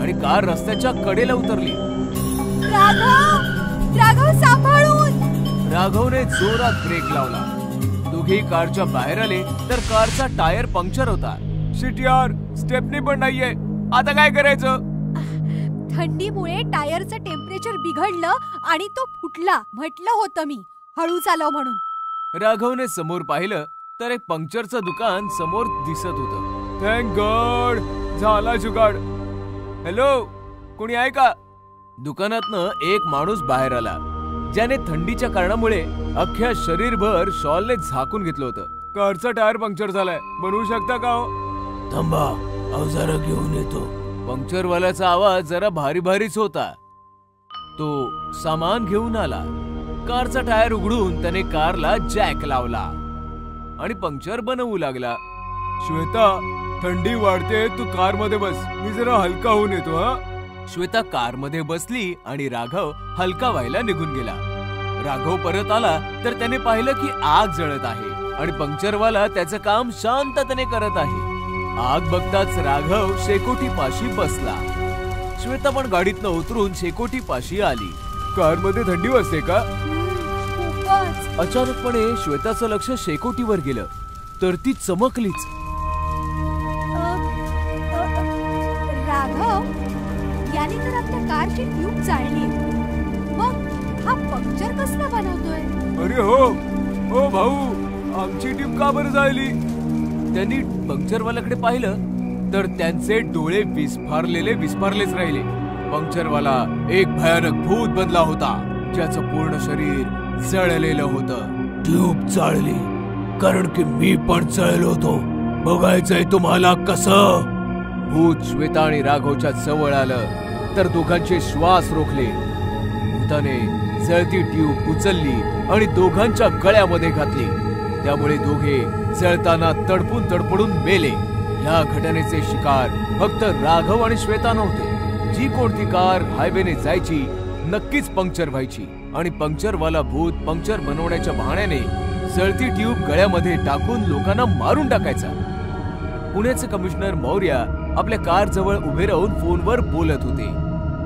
A: आणि कार रस्त्याच्या कडेला उतरली.
B: राघव सांभाळून.
A: राघवने जोरात ब्रेक लावला. दोघेही कारच्या बाहेर आले तर कारचा टायर पंक्चर होता. शिट यार, स्टेपनी पण नाहीये, आता काय करायचं?
B: थंडीमुळे टायरचं टेम्परेचर बिघडलं आणि तो फुटला. म्हटलं होतं मी हळू चालव म्हणून.
A: राघवने समोर पाहिलं तर एक पंक्चरचं दुकान समोर दिसत होतं. थँक गॉड, झाला जुगाड. हॅलो, कोणी आहे का? दुकानातनं एक माणूस बाहेर आला ज्याने थंडीच्या कारणामुळे अख्ख्या शरीरभर शॉलने झाकून घेतलं होतं. कारचा टायर पंक्चर झालाय, बनवू शकता का हो?
F: थांबा, अवजार घेऊन येतो.
A: पंक्चरवाल्याचा आवाज जरा भारी भारीच होता. तो सामान घेऊन आला. कारचा टायर उघडून त्याने कारला जॅक लावला आणि पंक्चर बनवू लागला. श्वेता, थंडी वाढते, तू कार मध्ये बस, मी जरा हलका होऊन येतो. हा. श्वेता कार मध्ये बसली आणि राघव हलका व्हायला निघून गेला. राघव परत आला तर त्याने पाहिलं की आग जळत आहे आणि पंक्चरवाला त्याचं काम शांततेने करत आहे. आग बघताच राघव शेकोटी पाशी बसला. श्वेता पण गाडीतनं उतरून शेकोटी पाशी आली. कार मध्ये थंडी वाजते का? अचानकपणे श्वेताचं लक्ष शेकोटीवर गेलं तर ती चमकलीच.
B: राघव, याने तर आपल्या कारची ट्यूब जाळली. मग हा पंक्चर कसला बनवतोय?
A: अरे हो भाऊ, आमची ट्यूब का बरं जाळली? त्यांनी पंक्चरवाल्याकडे पाहिलं तर त्यांचे डोळे विस्फारलेच राहिले. पंक्चरवाला एक भयानक भूत बनला होता ज्याचं पूर्ण शरीर जळलेलं होतं.
F: ट्यूब चाळली कारण की मी पण जळलो होतो. बघायचंय तुम्हाला कसं?
A: भूत श्वेता आणि राघवच्या जवळ आलं तर दोघांचे श्वास रोखले. भूताने जळती ट्यूब उचलली आणि दोघांच्या गळ्यामध्ये घातली. त्यामुळे दोघे जळताना तडपडून मेले. या घटनेचे शिकार फक्त राघव आणि श्वेता नव्हते. जी कोणती कार हायवेने जायची नक्कीच पंक्चर व्हायची आणि पंक्चरवाला भूत पंक्चर बनवण्याच्या बहाण्याने जळती ट्यूब गळ्यामध्ये टाकून लोकांना मारून टाकायचा. पुण्याचे कमिशनर मौर्य आपल्या कार जवळ उभे राहून फोनवर बोलत होते.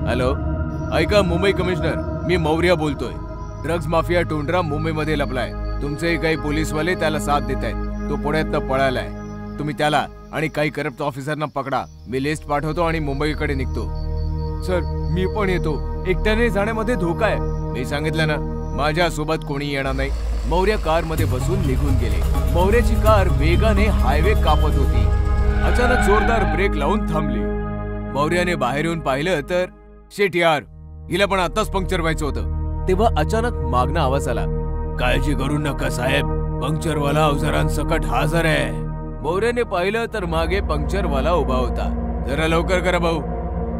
A: हॅलो, ऐका मुंबई कमिशनर, मी मौर्य बोलतोय. ड्रग्ज माफिया टोंडरा मुंबईमध्ये लपलाय. तुमचे काही पोलीसवाले त्याला साथ देत आहेत. तो पुण्यातनं पळालाय. तुम्ही त्याला आणि काही करप्ट ऑफिसरना पकडा. मी लिस्ट पाठवतो आणि मुंबईकडे निघतो. सर, मी पण येतो. एकट्याने जाण्यामध्ये धोका आहे. मी सांगितलं ना, माझ्या सोबत कोणी येणार नाही. मौर्य कार मध्ये बसून निघून गेले. मौर्याची कार वेगाने हायवे कापत होती. अचानक जोरदार ब्रेक लावून थांबली. मौर्याने बाहेर येऊन पाहिलं तर शेट यार, हिला पण आताच पंक्चर व्हायचं होतं. तेव्हा अचानक मागणं आवाज आला.
F: काळजी करू नका साहेब, पंक्चरवाला अवजारांसकट हजर आहे.
A: मौर्याने पाहिलं तर मागे पंक्चरवाला उभा होता. जरा लवकर करा भाऊ,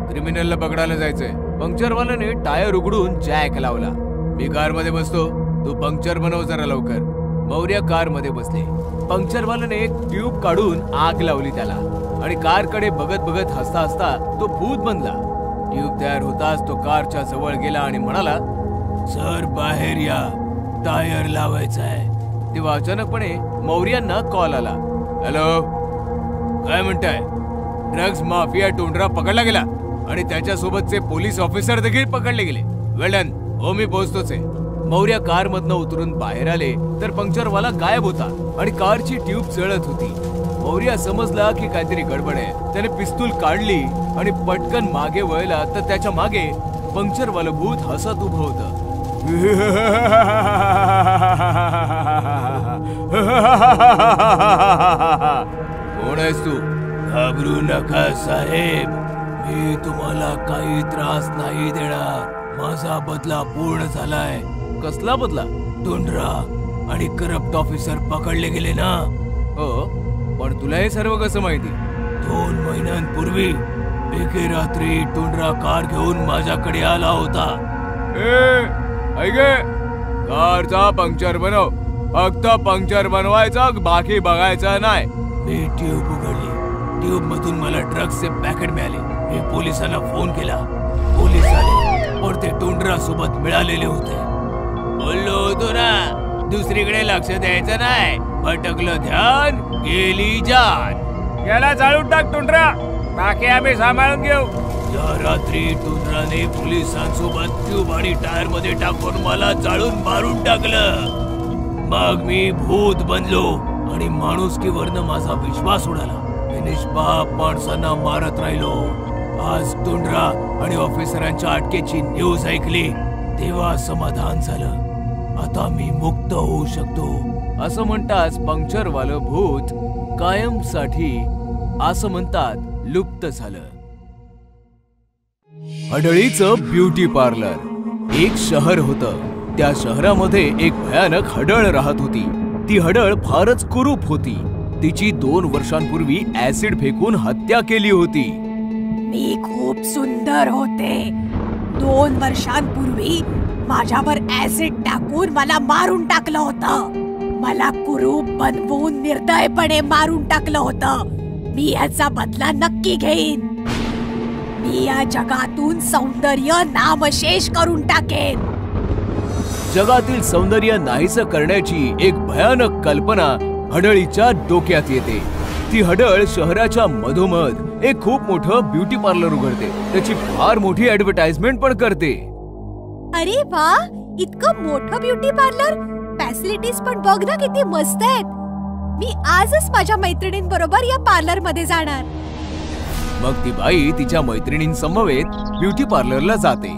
A: क्रिमिनलला पकडायला जायचंय. पंक्चरवाल्याने टायर उघडून जॅक लावला. मी कार मध्ये बसतो, तू पंक्चर बनव जरा लवकर. मौर्य कार मध्ये बसले. पंक्चरवाल्याने एक ट्यूब काढून आग लावली त्याला आणि कारकडे बघत हसता हसता तो भूत बनला. ट्यूब तयार होताच तो कारच्या जवळ गेला आणि म्हणाला,
F: सर बाहेर या, टायर लावायचा आहे.
A: तेव्हा अचानकपणे मौर्यांना कॉल आला. हॅलो, काय म्हणताय? ड्रग्ज माफिया टोंडरा पकडला गेला आणि त्याच्यासोबतचे पोलीस ऑफिसर देखील पकडले गेले. वेल डन. हो, मी पोहोचतोच आहे. मौर्य कार मधनं उतरून बाहेर आले तर पंक्चरवाला गायब होता आणि कारची ट्यूब जळत होती. मौर्य समजला की काहीतरी गडबड आहे. त्याने पिस्तूल काढली आणि पटकन मागे वळला तर त्याच्या मागे पंक्चरवालं भूत हसत उभं होतं.
F: कोण आहेस तू? घाबरू नका साहेब, मी तुम्हाला काही त्रास नाही देणार. माझा बदला पूर्ण झालाय.
A: कसला बदला?
F: टोंडरा आणि करप्ट ऑफिसर पकडले गेले ना.
A: हो, पण तुला हे सर्व कसं माहिती?
F: 2 महिन्यांपूर्वी
A: एके रात्री टुंड्रा कार घेऊन माझ्याकडे आला होता. ऐक, कारचा पंक्चर बनव, फक्त पंक्चर बनवायचा, बाकी बघायचा नाही. मी ट्यूब उघडली. ट्यूब मधून मला ड्रग्सचे पॅकेट मिळाले. मी पोलिसांना फोन केला. पोलीस आले, पण ते टुंड्रा सोबत मिळालेले होते. बोललो होतो ना, दुसरीकडे लक्ष द्यायचं नाही. भटकलं ध्यान, गेली जान. याला जाळून टाक टुंड्रा, बाकी आम्ही सांभाळून घेऊ. या रात्री टुंड्राने पोलिसांसोबत ट्यूब आणि टायर मध्ये टाकून मला जाळून मारून टाकलं. मग मी भूत बनलो आणि माणुसकीवरनं माझा विश्वास उडाला. मी निष्पाप माणसांना मारत राहिलो. आज टुंड्रा आणि ऑफिसरांच्या अटकेची न्यूज ऐकली तेव्हा समाधान झालं. आता मी मुक्त होऊ शकतो. असं म्हणताच पंक्चरवालं भूत कायमसाठी असं म्हणतात लुप्त झालं. हडळीचं ब्युटी पार्लर. एक शहर होतं. त्या शहरामध्ये एक भयानक हडळ राहत होती. ती हडळ फारच कुरूप होती. तिची 2 वर्षांपूर्वी ऍसिड फेकून हत्या केली होती.
B: मी खूप सुंदर होते. 2 वर्षांपूर्वी माझ्यावर ऍसिड टाकून मला मारून टाकलं होतं. मला कुरूप बनवून निर्दयपणे मारून टाकलं होतं. मी याचा बदला नक्की घेईन. मी या जगातून सौंदर्य नामशेष करून टाकेन.
A: जगातील सौंदर्य नाहीसं करण्याची एक भयानक कल्पना हडळीच्या डोक्यात येते. ती हडळ शहराच्या मधोमध एक खूप मोठं ब्युटी पार्लर उघडते. त्याची फार मोठी ऍडव्हर्टाइजमेंट पण करते.
B: अरे वा, इतकं मोठं ब्युटी पार्लर, फॅसिलिटीज पण बघ ना किती मस्त आहेत. मी आजच माझ्या मैत्रिणींबरोबर या पार्लर मध्ये जाणार.
A: मग ती बाई तिच्या मैत्रिणींसमवेत ब्युटी पार्लरला जाते.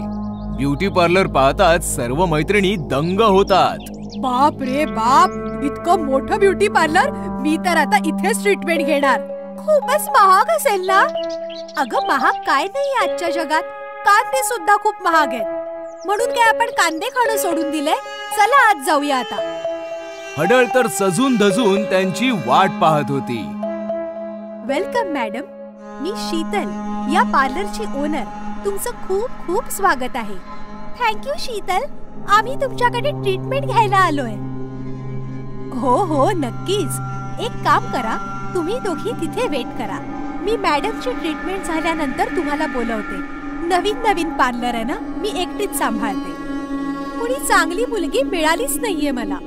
A: ब्युटी पार्लर पाहताच सर्व मैत्रिणी दंग होतात.
B: बाप रे बाप, इतकं मोठं ब्युटी पार्लर, मी तर आता इथेच ट्रीटमेंट घेणार. खूपच महाग असेल ना? अगं महाग काय नाही आजच्या जगात, कांदे सुद्धा खूप महाग आहेत. म्हणून काय आपण कांदे खाणं सोडून दिले? चला आज जाऊया आता.
A: हडळ तर सजून धजून त्यांची वाट पाहत होती.
B: वेलकम मॅडम, मी शीतल, या पार्लरची ओनर. तुमचं खूप खूप स्वागत आहे.
C: थँक्यू शीतल, आम्ही तुमच्याकडे ट्रीटमेंट घ्यायला आलोय.
B: हो हो नक्कीच. एक काम करा, तुम्ही दोघी तिथे वेट करा. मी मॅडमची ट्रीटमेंट झाल्यानंतर तुम्हाला बोलवते. नवीन पार्लर आहे ना, मी एकटीच सांभाळते. कुणी चांगली मुलगी मिळालीच नाहीये मला.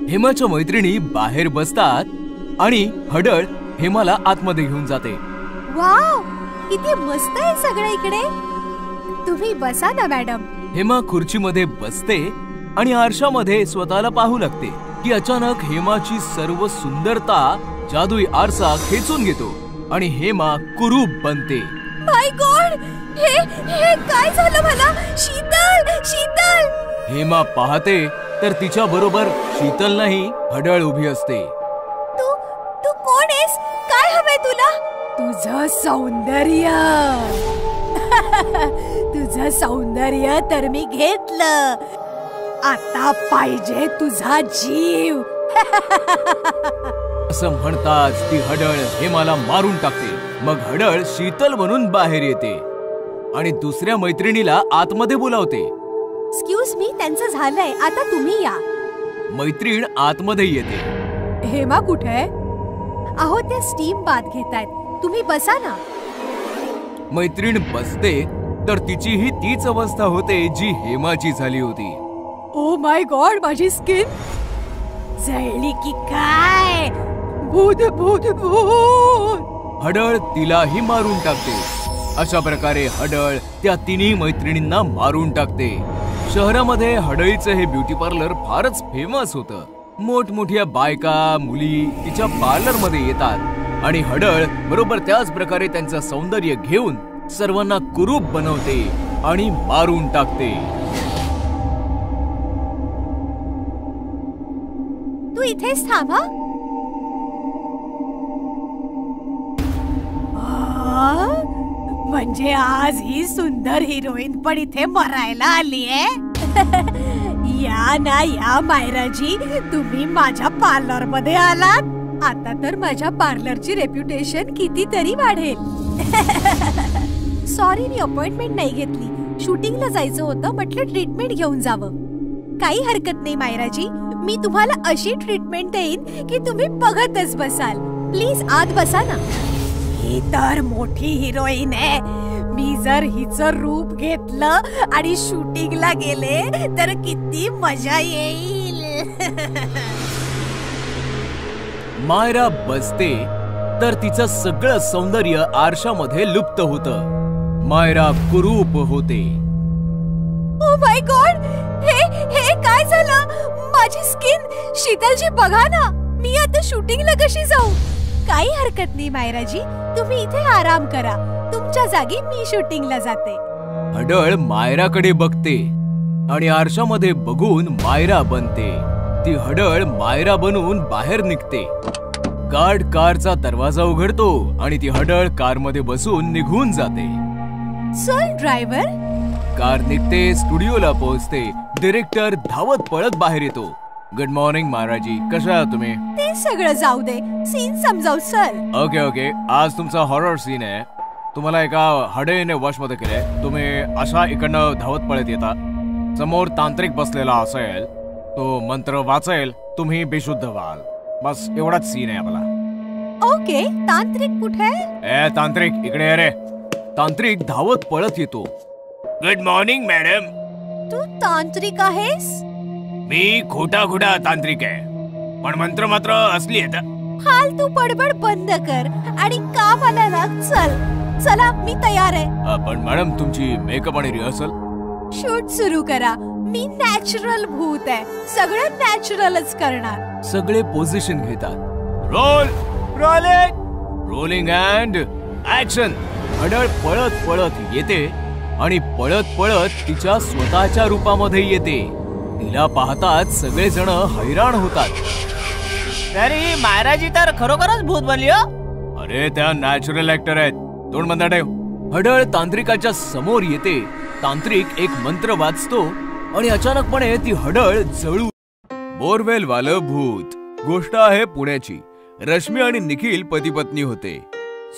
A: हेमाच्या मैत्रिणी बाहेर बसतात आणि हडळ हेमाला आतमध्ये घेऊन जाते.
B: वाव, किती मस्त आहे सगळं इकडे. तुम्ही बसा ना मॅडम.
A: हेमा खुर्चीमध्ये बसते आणि आरशामध्ये स्वतःला पाहू लागते की अचानक हेमाची सर्व सुंदरता जादुई आरसा खेचून घेतो आणि हेमा कुरूप बनते.
B: माय गॉड, हे काय झालं मला? शीतल, शीतल.
A: हेमा पाहते तर तिच्या बरोबर शीतल नाही, हडळ उभी असते.
B: तू कोण आहेस? काय हवंय तुला? तुझं सौंदर्य. तुझं सौंदर्य तर मी घेतलं, आता पाहिजे तुझा जीव.
A: असं म्हणताच ती हडळ हेमाला मारून टाकते. मग हडळ शीतल बनून बाहेर येते आणि दुसऱ्या मैत्रिणीला आतमध्ये बोलावते.
B: एक्सक्यूज मी, त्यांचं झालंय, आता तुम्ही या.
A: मैत्रीण आतमध्ये येते.
B: हेमा कुठे आहे? अहो त्या स्टीम बाथ घेतायत, तुम्ही बसा ना.
A: मैत्रीण बसते तर तिचीही तीच अवस्था होते जी हेमाची झाली होती.
B: ओ माय गॉड, माझी स्किन जळली की काय? भूत भूत भूत.
A: हडळ तिलाही मारून टाकते. अशा प्रकारे हडळ त्या तिन्ही मैत्रिणींना मारून टाकते. शहरामध्ये हडळीचं हे ब्युटी पार्लर फारच फेमस होतं. मोठमोठ्या बायका मुली तिच्या पार्लर मध्ये येतात आणि हडळ बरोबर त्याच प्रकारे त्यांचं सौंदर्य घेऊन सर्वांना कुरूप बनवते आणि मारून टाकते.
B: तू इथेच थांब. म्हणजे आज ही सुंदर हिरोईन पण इथे मरायला आलीये. या ना या मायराजी, तुम्ही माझ्या पार्लर मध्ये आलात. आता तर माझ्या पार्लरची रेप्युटेशन कितीतरी वाढेल. सॉरी मी अपॉइंटमेंट नाही घेतली. शूटिंगला जायचं होतं, म्हटलं ट्रीटमेंट घेऊन जावं. काही हरकत नाही मायराजी, मी तुम्हाला अशी ट्रीटमेंट देईन की तुम्ही बघतच बसाल. प्लीज आत बसा ना. ही तर मोठी हिरोईन आहे. मी जर हिचं रूप घेतलं आणि शूटिंगला गेले तर किती मजा येईल.
A: मायरा बसते तर तिचं सगळं सौंदर्य आरशामध्ये लुप्त होतं. मायरा कुरूप होते.
B: ओ माय गॉड, हे काय झालं? माझी स्किन. शीतलजी बघा ना, मी आता शूटिंगला कशी जाऊ? काही हरकत नाही मायराजी, तुम्ही इथे आराम करा. तुमच्या जागी मी शूटिंगला जाते.
A: हडळ मायराकडे बघते आणि आरशामध्ये बघून मायरा बनते. ती हडळ मायरा बनून बाहेर निघते. गार्ड कारचा दरवाजा उघडतो आणि ती हडळ कारमध्ये बसून निघून जाते.
B: चल ड्रायव्हर.
A: कार निघते, स्टुडिओला पोहोचते. डिरेक्टर धावत पळत बाहेर येतो. गुड मॉर्निंग मायराजी, कशा आहात तुम्ही?
B: ते सगळं जाऊ दे, सीन समजाव चल.
A: ओके, आज तुमचा हॉरर सीन आहे. तुम्हाला एका हडळीने वशमध्ये केलंय. तुम्ही अशा इकडनं धावत पळत येता. समोर तांत्रिक बसलेला असेल, तो मंत्र वाचेल, तुम्ही बेशुद्ध व्हाल. बस एवढाच सीन आहे आपला.
B: ओके, तांत्रिक कुठे?
A: ए तांत्रिक, इकडे ये रे. तांत्रिक धावत पळत येतो.
D: Good morning madam.
B: तू तांत्रिक आहेस?
D: मी खोटा तांत्रिक आहे, पण मंत्र मात्र असली आहे.
B: फालतू बडबड बंद कर आणि कामाला लाग. चला मी तयार आहे.
A: पण मॅडम, तुमची मेकअप आणि रिहर्सल?
B: शूट सुरू करा. मी नॅचरल भूत आहे, सगळं नॅचरलच करणार.
A: सगळे पोझिशन घेतात. Rolling and action. हडळ पळत पळत येते आणि पळत पळत तिच्या स्वतःच्या रूपामध्ये येते. तिला पाहताच सगळेजण हैराण होतात.
D: तरी मायराजी तर खरोखरच भूत बनली हो.
A: अरे त्या नॅचरल ऍक्टर आहेत. तोंड बंद ठेव. हडळ तांत्रिकाच्या समोर येते. तांत्रिक एक मंत्र वाचतो आणि अचानकपणे ती हडळ जळू. बोरवेल वालं भूत. गोष्ट आहे पुण्याची. रश्मी आणि निखिल पती पत्नी होते.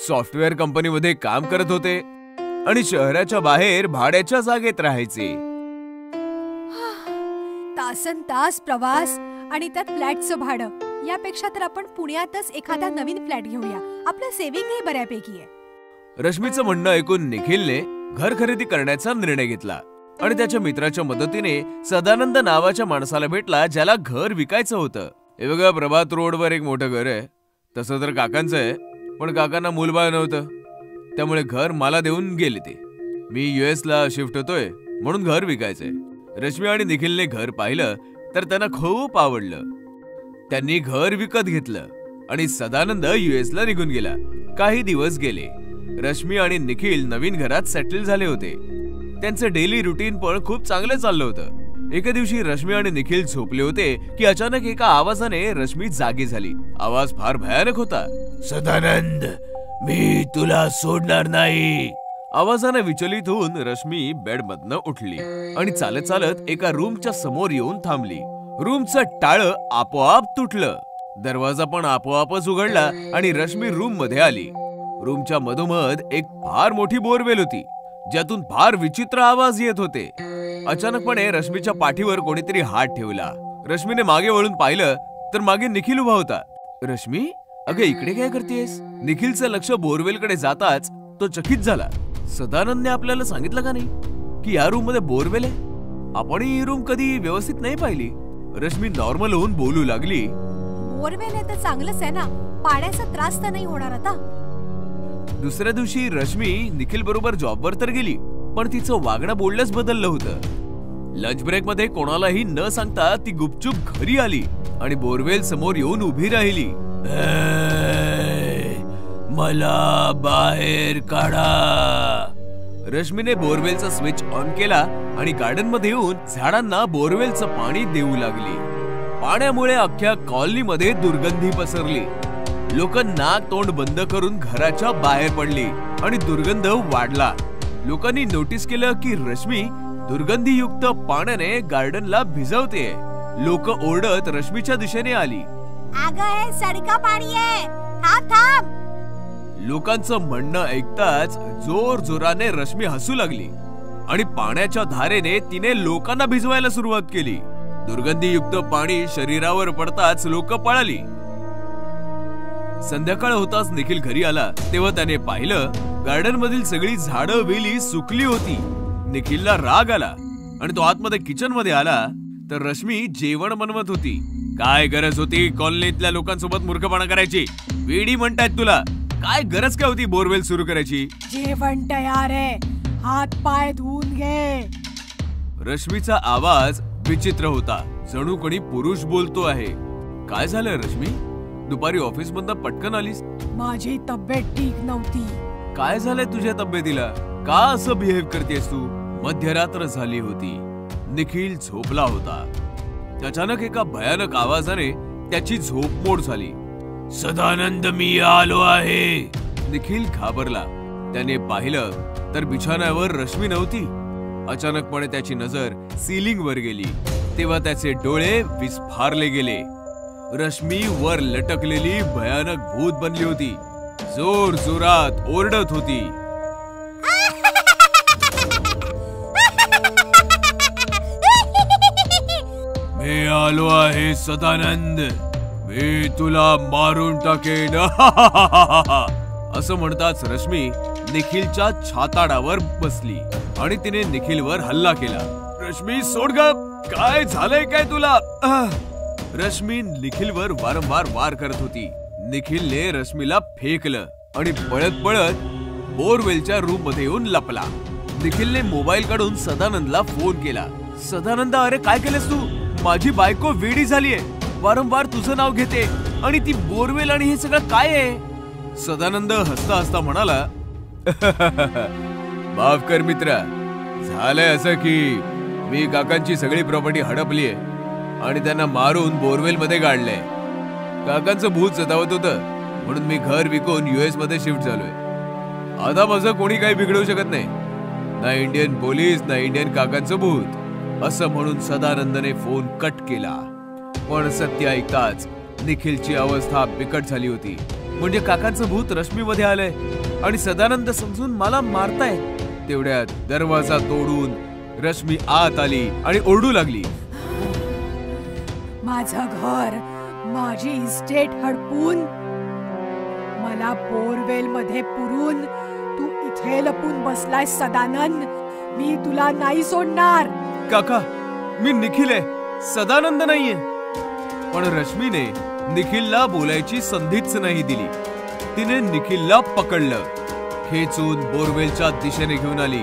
A: सॉफ्टवेअर कंपनीमध्ये काम करत होते आणि शहराच्या बाहेर भाड्याच्या जागेत राहायचे.
B: तासन तास प्रवास आणि त्यात फ्लॅटचं भाडं. यापेक्षा तर आपण पुण्यातच एखादा नवीन फ्लॅट घेऊया. आपलं सेव्हिंगही बऱ्यापैकी आहे.
A: रश्मीचं म्हणणं ऐकून निखिलने घर खरेदी करण्याचा निर्णय घेतला आणि त्याच्या मित्राच्या मदतीने सदानंद नावाच्या माणसाला भेटला, ज्याला घर विकायचं होतं. हे बघा, प्रभात रोडवर एक मोठं घर आहे. तसं तर काकांचं आहे, पण काकांना मूलबाळ नव्हतं, त्यामुळे घर मला देऊन गेले ते. मी US ला शिफ्ट होतोय, म्हणून घर विकायचंय. रश्मी आणि निखिलने घर पाहिलं तर त्यांना खूप आवडलं. त्यांनी घर विकत घेतलं आणि सदानंद US ला निघून गेला. काही दिवस गेले. रश्मी आणि निखिल नवीन घरात सेटल झाले होते. त्यांचं डेली रुटीन पण खूप चांगलं चाललं होतं. एके दिवशी रश्मी आणि निखिल झोपले होते की अचानक एका आवाजाने रश्मी जागी झाली. आवाज फार भयानक होता.
D: सदानंद, मी तुला सोडणार नाही.
A: आवाजाने विचलित होऊन रश्मी बेडमधनं उठली आणि चालत चालत एका रूमच्या समोर येऊन थांबली. रूमचं टाळं आपोआप तुटलं. दरवाजा पण आपोआपच उघडला आणि रश्मी रूम मध्ये आली. रूमच्या मधोमध एक फार मोठी बोरवेल होती, ज्यातून फार विचित्र आवाज येत होते. अचानकपणे रश्मीच्या पाठीवर कोणीतरी हात ठेवला. रश्मीने मागे वळून पाहिलं तर मागे निखिल उभा होता. रश्मी, अगं इकडे काय करतेस? निखिलचं लक्ष बोरवेलकडे जाताच तो चकित झाला. सदानंदने आपल्याला सांगितलं का नाही की या रूम मध्ये बोरवेल आहे? आपण ही रूम कधी व्यवस्थित नाही पाहिली. रश्मी नॉर्मल होऊन बोलू लागली.
B: बोरवेल आहे तर चांगलंच आहे ना, पाण्याचा त्रास तर नाही होणार आता.
A: दुसऱ्या दिवशी रश्मी निखिल बरोबर जॉबवर तर गेली, पण तिचं वागणं बोलणंच बदललं होतं. लंच ब्रेक मध्ये कोणालाही न सांगता ती गुपचूप घरी आली आणि बोरवेल समोर येऊन उभी राहिली.
D: मला बाहेर काढा.
A: रश्मीने बोरवेलचा स्विच ऑन केला आणि गार्डन मध्ये येऊन झाडांना बोरवेलचं पाणी देऊ लागली. पाण्यामुळे अख्ख्या कॉलनीमध्ये दुर्गंधी पसरली. लोक नाक तोंड बंद करून घराच्या बाहेर पडली आणि दुर्गंध वाढला. लोकांनी नोटीस केलं की रश्मी दुर्गंधीयुक्त पाण्याने गार्डनला भिजवते. लोक ओरडत रश्मीच्या दिशेने आली.
C: अगं हे सडका पाणी आहे, थांब थांब.
A: लोकांचं म्हणणं ऐकताच जोर जोराने रश्मी हसू लागली आणि पाण्याच्या धारेने तिने लोकांना भिजवायला सुरुवात केली. दुर्गंधीयुक्त पाणी शरीरावर पडताच लोक पळाली. संध्याकाळ होताच निखिल घरी आला तेव्हा त्याने पाहिलं गार्डन मधील सगळी झाडं वेली सुकली होती. निखिलला राग आला आणि तो आतमध्ये किचन मध्ये आला तर रश्मी जेवण बनवत होती. काय गरज होती कॉलनीतल्या लोकांसोबत मूर्खपणा करायची? वेडी म्हणतायत तुला. काय गरज काय होती बोरवेल सुरू करायची?
B: जेवण तयार आहे, हात पाय धुवून घे.
A: रश्मीचा आवाज विचित्र होता, जणू कोणी पुरुष बोलतो आहे. काय झालं रश्मी? दुपारी ऑफिस मधनं पटकन आलीस?
B: माझी तब्येत ठीक नव्हती.
A: काय झालंय तुझ्या तब्येतीला? का असं बिहेव करतेस तू? मध्यरात्र झाली होती. निखिल झोपला होता. अचानक एका भयानक आवाजाने त्याची झोप मोड झाली. सदानंद मी आलो आहे. निखिल घाबरला. त्याने पाहिलं तर बिछाण्यावर रश्मी नव्हती. अचानकपणे त्याची नजर सीलिंग वर गेली तेव्हा त्याचे डोळे विस्फारले गेले. रश्मी वर लटकलेली भयानक भूत बनली होती. जोर जोरात ओरडत होती. मी आलो आहे सदानंद, मी तुला मारून टाकेन. असं म्हणताच रश्मी निखिलच्या छाताडावर बसली आणि तिने निखिलवर हल्ला केला. रश्मी सोड ग, काय झालंय काय तुला? रश्मी निखिलवर वारंवार वार करत होती. निखिलने रश्मीला फेकलं आणि पळत पळत बोरवेलच्या रूम मध्ये येऊन लपला. निखिलने मोबाईल काढून सदानंदला फोन केला. सदानंद, अरे काय केलंस तू? माझी बायको वेडी झालीये, वारंवार तुझं नाव घेते आणि ती बोरवेल आणि हे सगळं काय आहे? सदानंद हसता हसता म्हणाला, माफ कर मित्रा, झालंय असं की मी काकांची सगळी प्रॉपर्टी हडपलीये आणि त्यांना मारून बोरवेल मध्ये काढलंय. काकांचं भूत सतावत होतं म्हणून मी घर विकून US मध्ये शिफ्ट झालोय. आता माझं कोणी काही बिघडवू शकत नाही, ना इंडियन पोलीस ना इंडियन काकांचं भूत. असं म्हणून सदानंदने फोन कट केला. पण सत्य ऐकताच निखिलची अवस्था बिकट झाली होती. म्हणजे काकांचं भूत रश्मी मध्ये आलंय आणि सदानंद समजून मला मारताय. तेवढ्यात दरवाजा तोडून रश्मी आत आली आणि ओरडू लागली,
B: माझं घर, माझी इस्टेट हडपून, मला बोरवेल मध्ये पुरून तू इथे लपून बसलाय सदानंद. मी तुला नाही सोडणार.
A: काका, मी निखिल आहे, सदानंद नाहीये. पण रश्मीने निखिलला बोलायची संधीच नाही दिली. तिने निखिलला पकडलं, खेचून बोरवेलच्या दिशेने घेऊन आली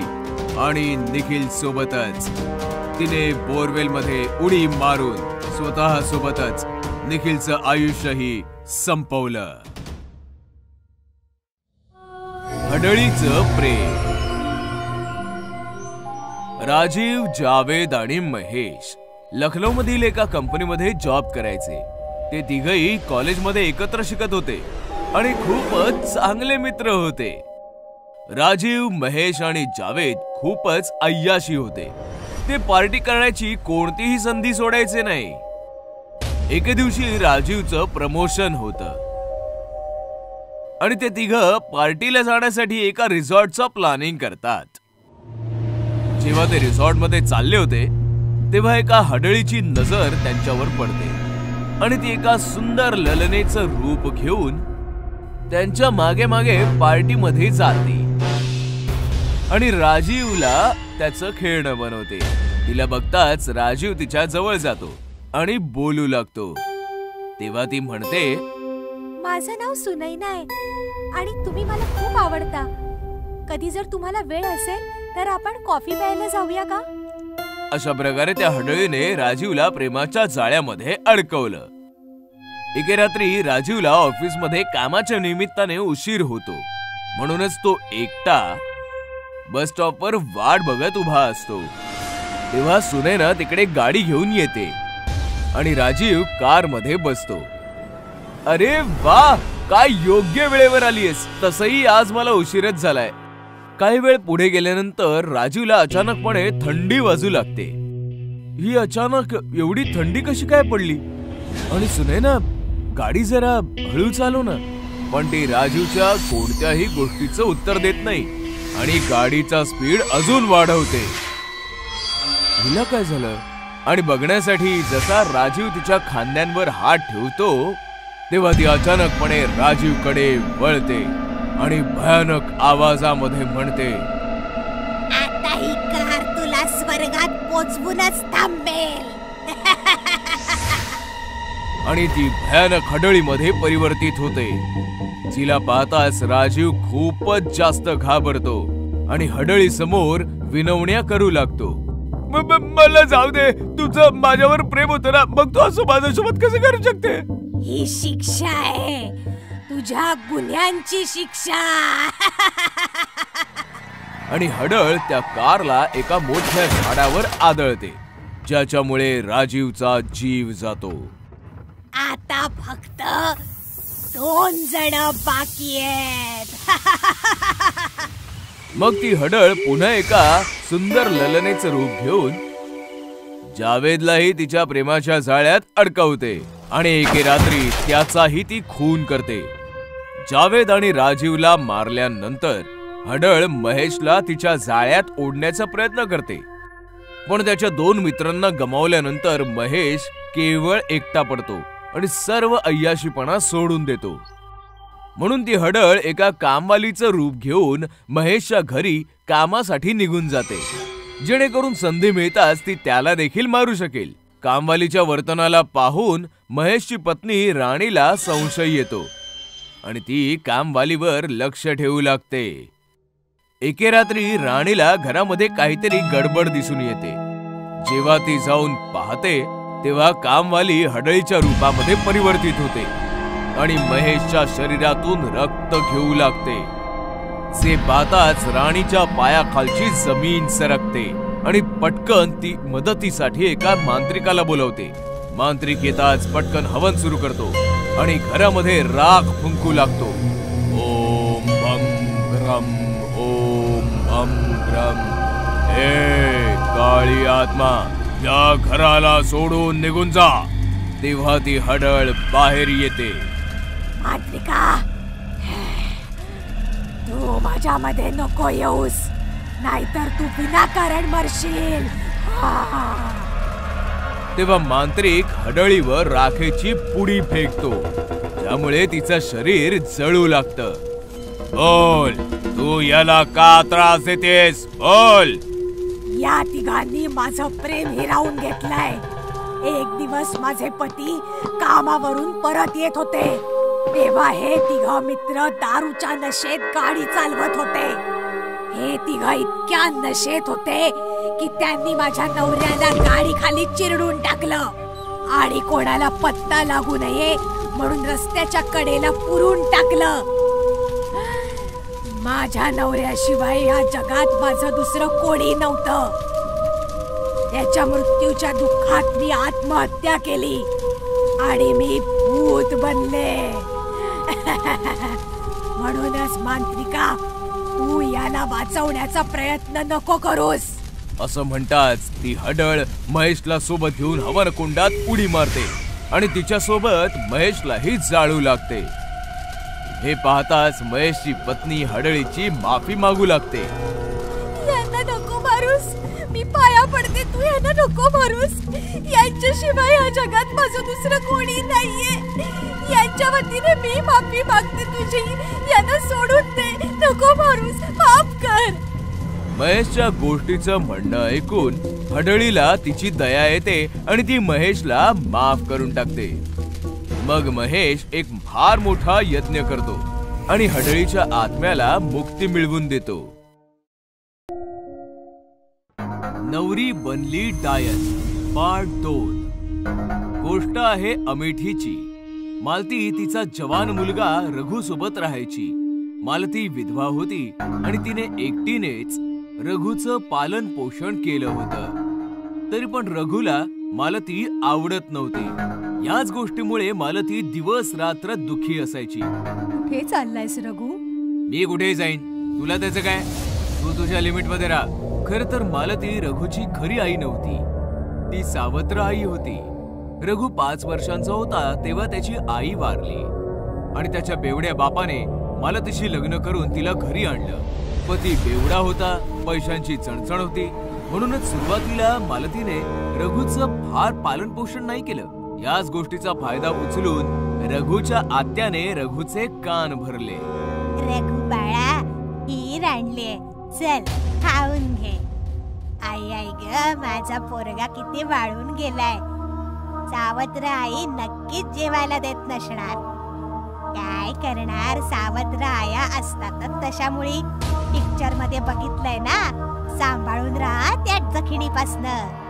A: आणि निखिल सोबतच तिने बोरवेल मध्ये उडी मारून स्वतः सोबतच निखिलचं आयुष्यही संपवलं. हडळीचं प्रेम. राजीव, जावेद आणि महेश लखनौ मधील एका कंपनीमध्ये जॉब करायचे. ते तिघही कॉलेजमध्ये एकत्र शिकत होते आणि खूपच चांगले मित्र होते. राजीव, महेश आणि जावेद खूपच अय्याशी होते. ते पार्टी करण्याची कोणतीही संधी सोडायचे नाही. एके दिवशी राजीवचं प्रमोशन होतं आणि ते तिघं पार्टीला जाण्यासाठी एका रिसॉर्टचं प्लॅनिंग करतात. जेव्हा ते रिसॉर्ट मध्ये चालले होते तेव्हा एका हडळीची नजर त्यांच्यावर पडते आणि ती एका सुंदर ललनेचं रूप घेऊन त्यांच्या मागे मागे पार्टी मध्ये जाते आणि राजीवला त्याचं खेळणं बनवते. तिला बघताच राजीव तिच्या जवळ जातो आणि बोलू लागतो. तेव्हा ती म्हणते,
C: माझं नाव सुनैना आहे आणि तुम्ही मला खूप आवडता. कधी जर तुम्हाला वेळ असेल तर आपण कॉफी प्यायला जाऊया का?
A: अशा प्रकारे त्या हडळीने राजीवला प्रेमाच्या जाळ्यामध्ये अडकवलं. एके रात्री राजीवला ऑफिस मध्ये कामाच्या निमित्ताने उशीर होतो म्हणूनच तो एकटा बस स्टॉपवर वाट बघत उभा असतो. तेव्हा सुनैना तिकडे गाडी घेऊन येते आणि राजीव कार मध्ये बसतो. अरे वा, काय योग्य वेळेवर आलीयस. तसही आज मला उशीरच झालाय. काही वेळ पुढे गेल्यानंतर राजीवला अचानकपणे थंडी वाजू लागते. ही अचानक एवढी थंडी कशी काय पडली? आणि सुनैना, गाडी जरा हळू चालव ना. पण ती राजीवच्या कोणत्याही गोष्टीचं उत्तर देत नाही आणि गाडीचा स्पीड अजून वाढवते. हिला काय झालं? आणि बघण्यासाठी जसा राजीव तिच्या खांद्यांवर हात ठेवतो तेव्हा ती अचानकपणे राजीवकडे वळते आणि भयानक आवाजामध्ये म्हणते,
C: आता ही कार तुला स्वर्गात पोचवूनच थांबेल.
A: आणि ती भयानक हडळीमध्ये परिवर्तित होते. तिला पाहताच राजीव खूपच जास्त घाबरतो आणि हडळी समोर विनवण्या करू लागतो. मला जाऊ दे, तुझं माझ्यावर प्रेम होतं ना, मग तू असं माझ्यासोबत कसं करू शकते?
B: ही शिक्षा आहे, तुझ्या गुन्ह्यांची शिक्षा.
A: आणि हडळ त्या कारला एका मोठ्या झाडावर आदळते, ज्याच्यामुळे राजीवचा जीव जातो.
B: आता फक्त 2 जण बाकी आहेत.
A: मग ती हडळ पुन्हा एका सुंदर ललनेचं रूप घेऊन जावेदलाही तिच्या प्रेमाच्या जाळ्यात अडकवते आणि एके रात्री त्याचाही ती खून करते. जावेद आणि राजीवला मारल्यानंतर हडळ महेशला तिच्या जाळ्यात ओढण्याचा प्रयत्न करते, पण त्याच्या 2 मित्रांना गमावल्यानंतर महेश केवळ एकटा पडतो आणि सर्व अय्याशीपणा सोडून देतो. म्हणून ती हडळ एका कामवालीचं रूप घेऊन महेशच्या घरी कामासाठी निघून जाते, जेणेकरून संधी मिळताच ती त्याला देखील मारू शकेल. कामवालीच्या वर्तनाला पाहून महेशची पत्नी राणीला संशय येतो आणि ती कामवालीवर लक्ष ठेवू लागते. एके रात्री राणीला घरामध्ये काहीतरी गडबड दिसून येते. जेव्हा ती जाऊन पाहते तेव्हा कामवाली हडळीच्या रूपामध्ये परिवर्तित होते आणि महेशच्या शरीरातून रक्त घेऊ लागते. जे पाहताच राणीच्या पायाखालची जमीन सरकते आणि पटकन ती मदतीसाठी एका मांत्रिकाला बोलवते. मांत्रिक येताच पटकन हवन सुरू करतो आणि घरामध्ये राख फुंकू लागतो. ओम भं ग्रम, ओम भं ग्रम. हे काळी आत्मा, या घराला सोडून निघून जा. तेव्हा ती हडळ बाहेर येते.
B: मांत्रिका, तू माझ्यामध्ये नको येऊस, नाहीतर तू विनाकारण मरशील.
A: तेव्हा मांत्रिक हडळीवर राखेची पुडी फेकतो, ज्यामुळे तिचं शरीर जळू लागतं. बोल, तू याला का त्रास देतेस? बोल.
B: या तिघांनी माझं प्रेम हिरावून घेतलंय. एक दिवस माझे पती कामावरून परत येत होते, तेव्हा हे 3 मित्र दारूच्या नशेत गाडी चालवत होते. हे 3 इतक्या नशेत होते की त्यांनी माझ्या नवऱ्याला गाडी खाली चिरडून टाकलं आणि कोणाला पत्ता लागू नये म्हणून रस्त्याच्या कडेला पुरून टाकलं. माझ्या नवऱ्याशिवाय या जगात माझं दुसरं कोणी नव्हतं. त्याच्या मृत्यूच्या दुःखात मी आत्महत्या केली आणि मी भूत बनले. म्हणूनच मांत्रिका, तू याला वाचवण्याचा प्रयत्न नको करूस.
A: असं म्हणताच ती हडळ महेशला सोबत घेऊन हवन कुंडात उडी मारते आणि तिच्या सोबत महेशलाही जाळू लागते. हे पाहताच महेशची पत्नी हडळीची माफी मागू लागते.
B: यांना नको मारूस, मी पाया पडते, तू यांना नको मारूस. यांच्याशिवाय या जगात माझं दुसरं कोणी नाहीये. यांच्या वतीने मी माफी मागते तुझी. यांना सोडून दे, नको मारूस, माफ कर.
A: महेशच्या गोष्टीचं म्हणणं ऐकून हडळीला तिची दया येते आणि ती महेशला माफ करून टाकते. मग महेश एक फार मोठा यज्ञ करतो आणि हडळीच्या आत्म्याला मुक्ती मिळवून देतो. नवरी बनली डायन पार्ट 2. गोष्ट आहे अमेठीची. मालती तिचा जवान मुलगा रघु सोबत राहायची. मालती विधवा होती आणि तिने एकटीनेच रघुचं पालन पोषण केलं होतं. तरी पण रघुला मालती आवडत नव्हती. याच गोष्टीमुळे मालती दिवस रात्र दुःखी असायची.
B: कुठे चाललायस रघु?
A: मी कुठे जाईन, तुला त्याचं काय? तू तुझ्या लिमिट मध्ये राहा. खरं तर मालती रघुची खरी आई नव्हती, ती सावत्र आई होती. रघु 5 वर्षांचा होता तेव्हा त्याची आई वारली आणि त्याच्या बेवड्या बापाने मालतीशी लग्न करून तिला घरी आणलं. पती बेवडा होता, पैशांची चणचण होती, म्हणूनच सुरुवातीला मालतीने रघुचं फार पालन पोषण नाही केलं. याच गोष्टीचा फायदा उचलून रघुच्या आत्याने रघुचे कान भरले.
C: रघु बाळा, खीर आणले, चल खाऊन घे. आई आई ग, माझा पोरगा किती वाळून गेलाय. सावत्र आई नक्कीच जेवायला देत नसणार. काय करणार, सावत्र आया असतातच तशामुळे. पिक्चर मध्ये बघितलंय ना, सांभाळून राहा त्या जखिणीपासनं.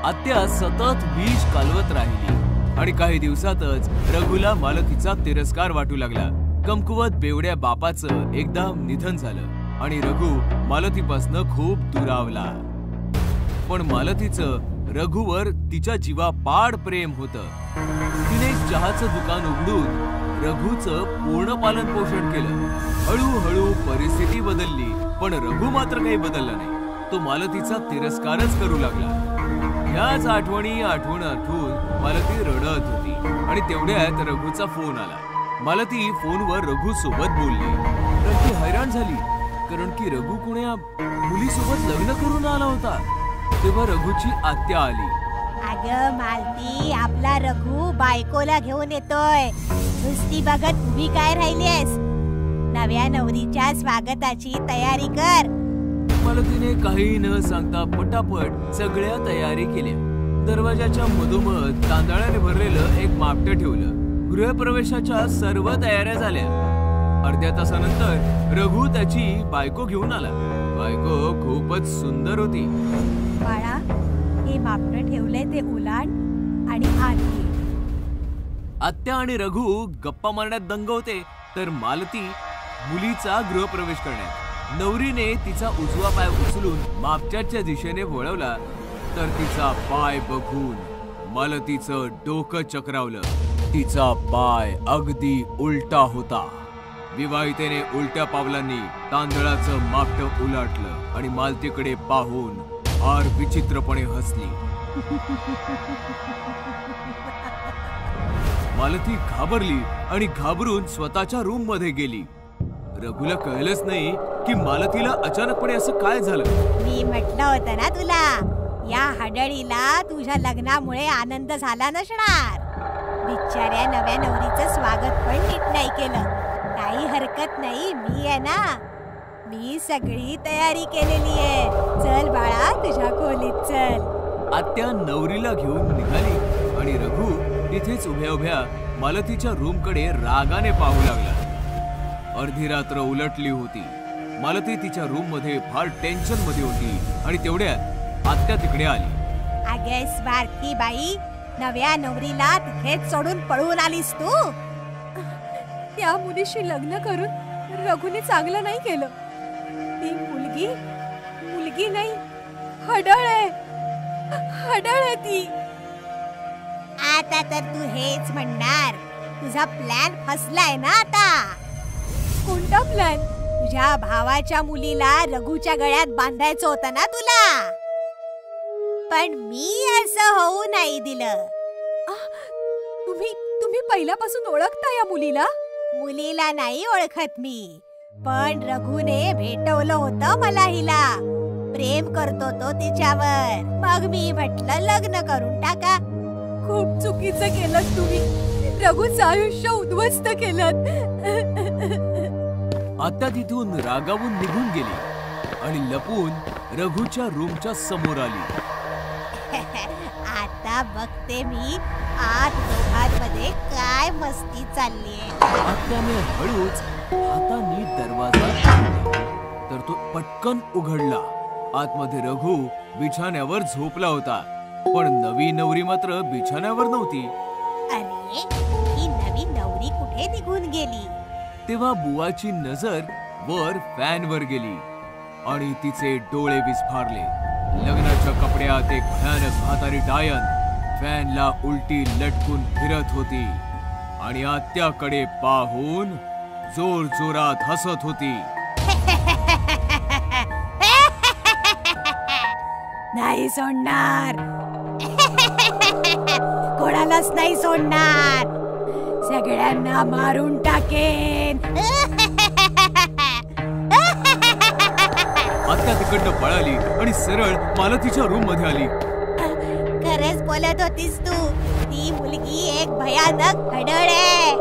A: आत्या सतत विष कालवत राहिली आणि काही दिवसातच रघुला मालतीचा तिरस्कार वाटू लागला. कमकुवत बेवड्या बापाचं एकदम निधन झालं आणि रघु मालतीपासनं खूप दुरावला. पण मालतीचं रघुवर तिच्या जीवापाड प्रेम होतं. तिने चहाचं दुकान उघडून रघुचं पूर्ण पालन पोषण केलं. हळूहळू परिस्थिती बदलली, पण रघु मात्र काही बदलला नाही. तो मालतीचा तिरस्कारच करू लागला. याच आठवणी आठवून मालती रडत होती आणि तेवढ्यात रघुचा फोन आला. मालती फोनवर रघु सोबत बोलली, तर ती हैराण झाली, कारण की रघु कोण्या मुलीसोबत लग्न करून आला होता. तेव्हा रघुची आत्या आली.
C: अगं मालती, आपला रघु बायकोला घेऊन येतोय. नुसती बघत उभी काय राहिलीस? नव्या नवरीच्या स्वागताची तयारी कर.
A: मालतीने काही न सांगता पटापट सगळ्या तयारी केल्या. दरवाजाच्या मधोमध तांदळाने भरलेलं एक मापटं ठेवलं. गृहप्रवेशाच्या सर्व तयाऱ्या झाल्या. अर्ध्या तासानंतर रघु त्याची बायको घेऊन आला. बायको खूपच सुंदर होती.
B: बाळा, हे मापटं ठेवलंय ते उलाट आणि आली.
A: आत्या आणि रघु गप्पा मारण्यात दंग होते, तर मालती मुलीचा गृहप्रवेश करण्यात. नवरीने तिचा उजवा पाय उचलून मापट्याच्या दिशेने वळवला, तर तिचा पाय बघून मालतीचं डोकं चक्रावलं. तिचा पाय अगदी उलटा होता. विवाहितेने उलट्या पावलांनी तांदळाचं मापटं उलटलं आणि मालतीकडे पाहून फार विचित्रपणे हसली. मालती घाबरली आणि घाबरून स्वतःच्या रूम मध्ये गेली. रघुला कळलंच नाही की मालतीला अचानकपणे असं काय झालं.
C: मी म्हटलं होतं ना तुला, या हडळीला तुझ्या लग्नामुळे आनंद झाला नसणार. बिचाऱ्या नव्या नवरीचं स्वागत पण नीट नाही केलं. काही हरकत नाही, मी आहे ना, मी सगळी तयारी केलेली आहे. चल बाळा, तुझ्या खोलीत चल.
A: आत्या नवरीला घेऊन निघाली आणि रघु तिथेच उभ्या उभ्या मालतीच्या रूमकडे रागाने पाहू लागला. अर्धी रात्र उलटली होती. मालती तिच्या रूम मध्ये फार टेन्शन मध्ये होती आणि तेवढ्यात आत्या तिकडे आली.
C: अगे स्वार्थी बाई, नव्या नवरीला तिथेच सोडून पळून आलीस तू?
B: त्या मुलीशी लग्न करून रघुने चांगलं नाही केलं. ती मुलगी नाही, हडळ आहे ती.
C: आता तर तू हेच म्हणणार, तुझा प्लॅन फसलाय ना आता.
B: कोणता प्लॅन?
C: तुझ्या भावाच्या मुलीला रघुच्या गळ्यात बांधायचं होतं ना तुला, पण मी असं होऊ नाही दिलं.
B: तुम्ही पहिल्यापासून ओळखता या मुलीला?
C: मुलीला नाही ओळखत मी, पण रघुने भेटवलं होतं मला हिला. प्रेम करतो तो तिच्यावर. मग मी म्हटलं लग्न करून टाका.
B: खूप चुकीचं केलं तुम्ही. रघुचं आयुष्य उद्ध्वस्त केलं.
A: आत्या तिथून रागावून निघून गेली आणि लपून रघुच्या रूमच्या समोर आली.
C: आता बघते मी आत दोघांमध्ये काय मस्ती चाललीये.
A: आत्याने हळूच हाताने दरवाजा उघडला, तर तो पटकन उघडला. आतमध्ये रघु बिछाण्यावर झोपला होता, पण नवी नवरी मात्र बिछाण्यावर नव्हती.
C: अरे, ही नवी नवरी कुठे निघून गेली?
A: तेव्हा बुवाची नजर वर फॅनवर गेली आणि तिचे डोळे विस्फारले. लग्नाच्या कपड्यात एक भयानक म्हातारी डायन फॅनला उलटी लटकून फिरत होती आणि आत्याकडे पाहून जोर जोरात हसत होती.
B: नाही सोडणार, कोणालाच नाही सोडणार. सगळ्यांना मारून टाकेन.
A: आत्या तिकडनं पळाली आणि सरळ मालतीच्या रूम मध्ये आली.
C: खरंच बोलत होतीस तू, ती मुलगी एक भयानक घडळ आहे.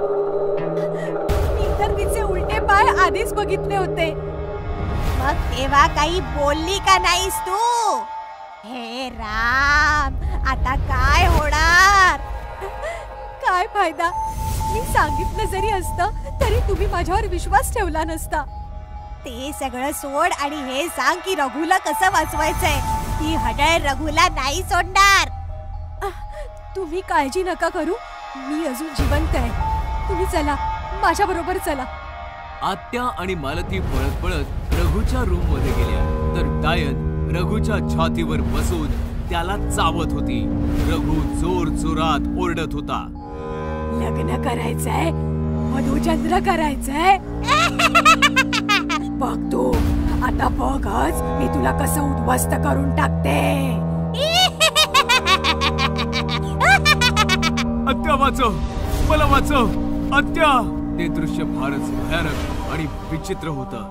B: मी तर तिचे उलटे पाय आधीच बघितले होते.
C: मग तेव्हा काही बोलली का नाहीस तू? हे राम, आता काय होणार?
B: काय फायदा, मी सांगितलं जरी असतं तरी तुम्ही माझ्यावर विश्वास ठेवला नसता.
C: ते सगळं सोड आणि हे सांग की रघुला कसं वाचवायचंय. ती हडळ रघुला नाही सोडणार.
B: तुम्ही काळजी नका करू, मी अजून जिवंत आहे. तुम्ही चला, माझ्या बरोबर चला.
A: आत्या आणि मालती पळत पळत रघुच्या रूम मध्ये गेल्या तर डायन रघुच्या छातीवर बसून त्याला चावत होती. रघु जोर जोरात ओरडत होता.
B: लग्न करायचंय, मधुचंद्र करायचंय. बघ तू, आता बघच मी तुला कसं उद्ध्वस्त करून टाकते.
A: आत्या वाचव, मला वाचव, आत्या. ते दृश्य फारच भयानक आणि विचित्र होतं.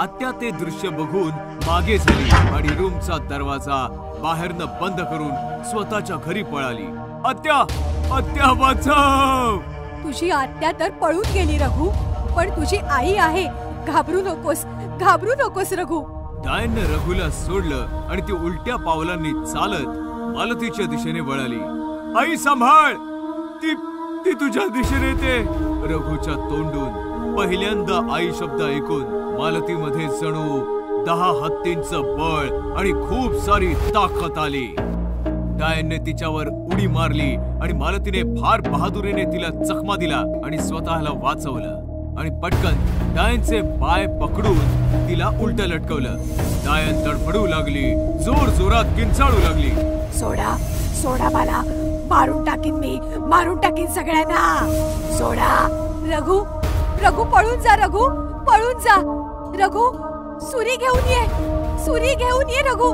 A: आत्या ते दृश्य बघून मागे झाली आणि रूमचा दरवाजा बाहेरनं बंद करून स्वतःच्या घरी पळाली. आत्या, आत्या वाचव.
B: तुझी आत्या तर पळून गेली रघु, पण तुझी आई आहे. घाबरू नकोस, घाबरू नकोस रघु.
A: डायनने रघुला सोडलं आणि ती उलट्या पावलांनी चालत मालतीच्या दिशेने वळाली. आई सांभाळ, ती तुझ्या दिशेने येते. रघुच्या तोंडून पहिल्यांदा आई शब्द ऐकून मालतीमध्ये जणू 10 हत्तींचं बळ आणि खूप सारी ताकद आली. डायनने तिच्यावर उडी मारली आणि मालतीने फार बहादुरीने तिला चकमा दिला आणि स्वतःला वाचवलं. आणि पटकन डायनचे पाय पकडून तिला उलट लटकवलं. डायन तडफडू लागली, जोर जोरात किंचाळू लागली.
B: सोडा, सोडा मला, मारून टाकीन मी, मारून टाकीन सगळ्यांना. सोडा. रघु, रघु पळून जा. रघु पळून जा. रघु, सुरी घेऊन ये, सुरी घेऊन ये रघु.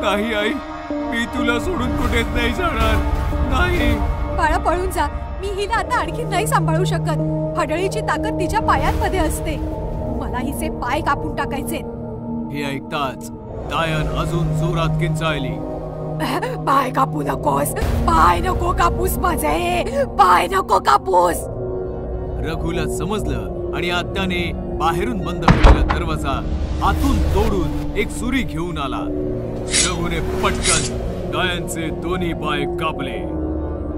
A: नाही आई, मी तुला सोडून कुठेच नाही जाणार. नाही
B: बाळा, पळून जा. मी हिला आता आणखी नाही सांभाळू शकत. हडळीची ताकद तिच्या पायांमध्ये असते. मला हिचे पाय कापून टाकायचे.
A: हे ऐकताच डायन अजून जोरात किंचाळली.
B: पाय कापू नकोस, पाय नको कापूस माझे, पाय नको कापूस.
A: रघुला समजलं आणि आत्याने बाहेरून बंद केलेला दरवाजा आतून तोडून एक सुरी घेऊन आला. रघुने पटकन डायनचे दोन्ही पाय कापले.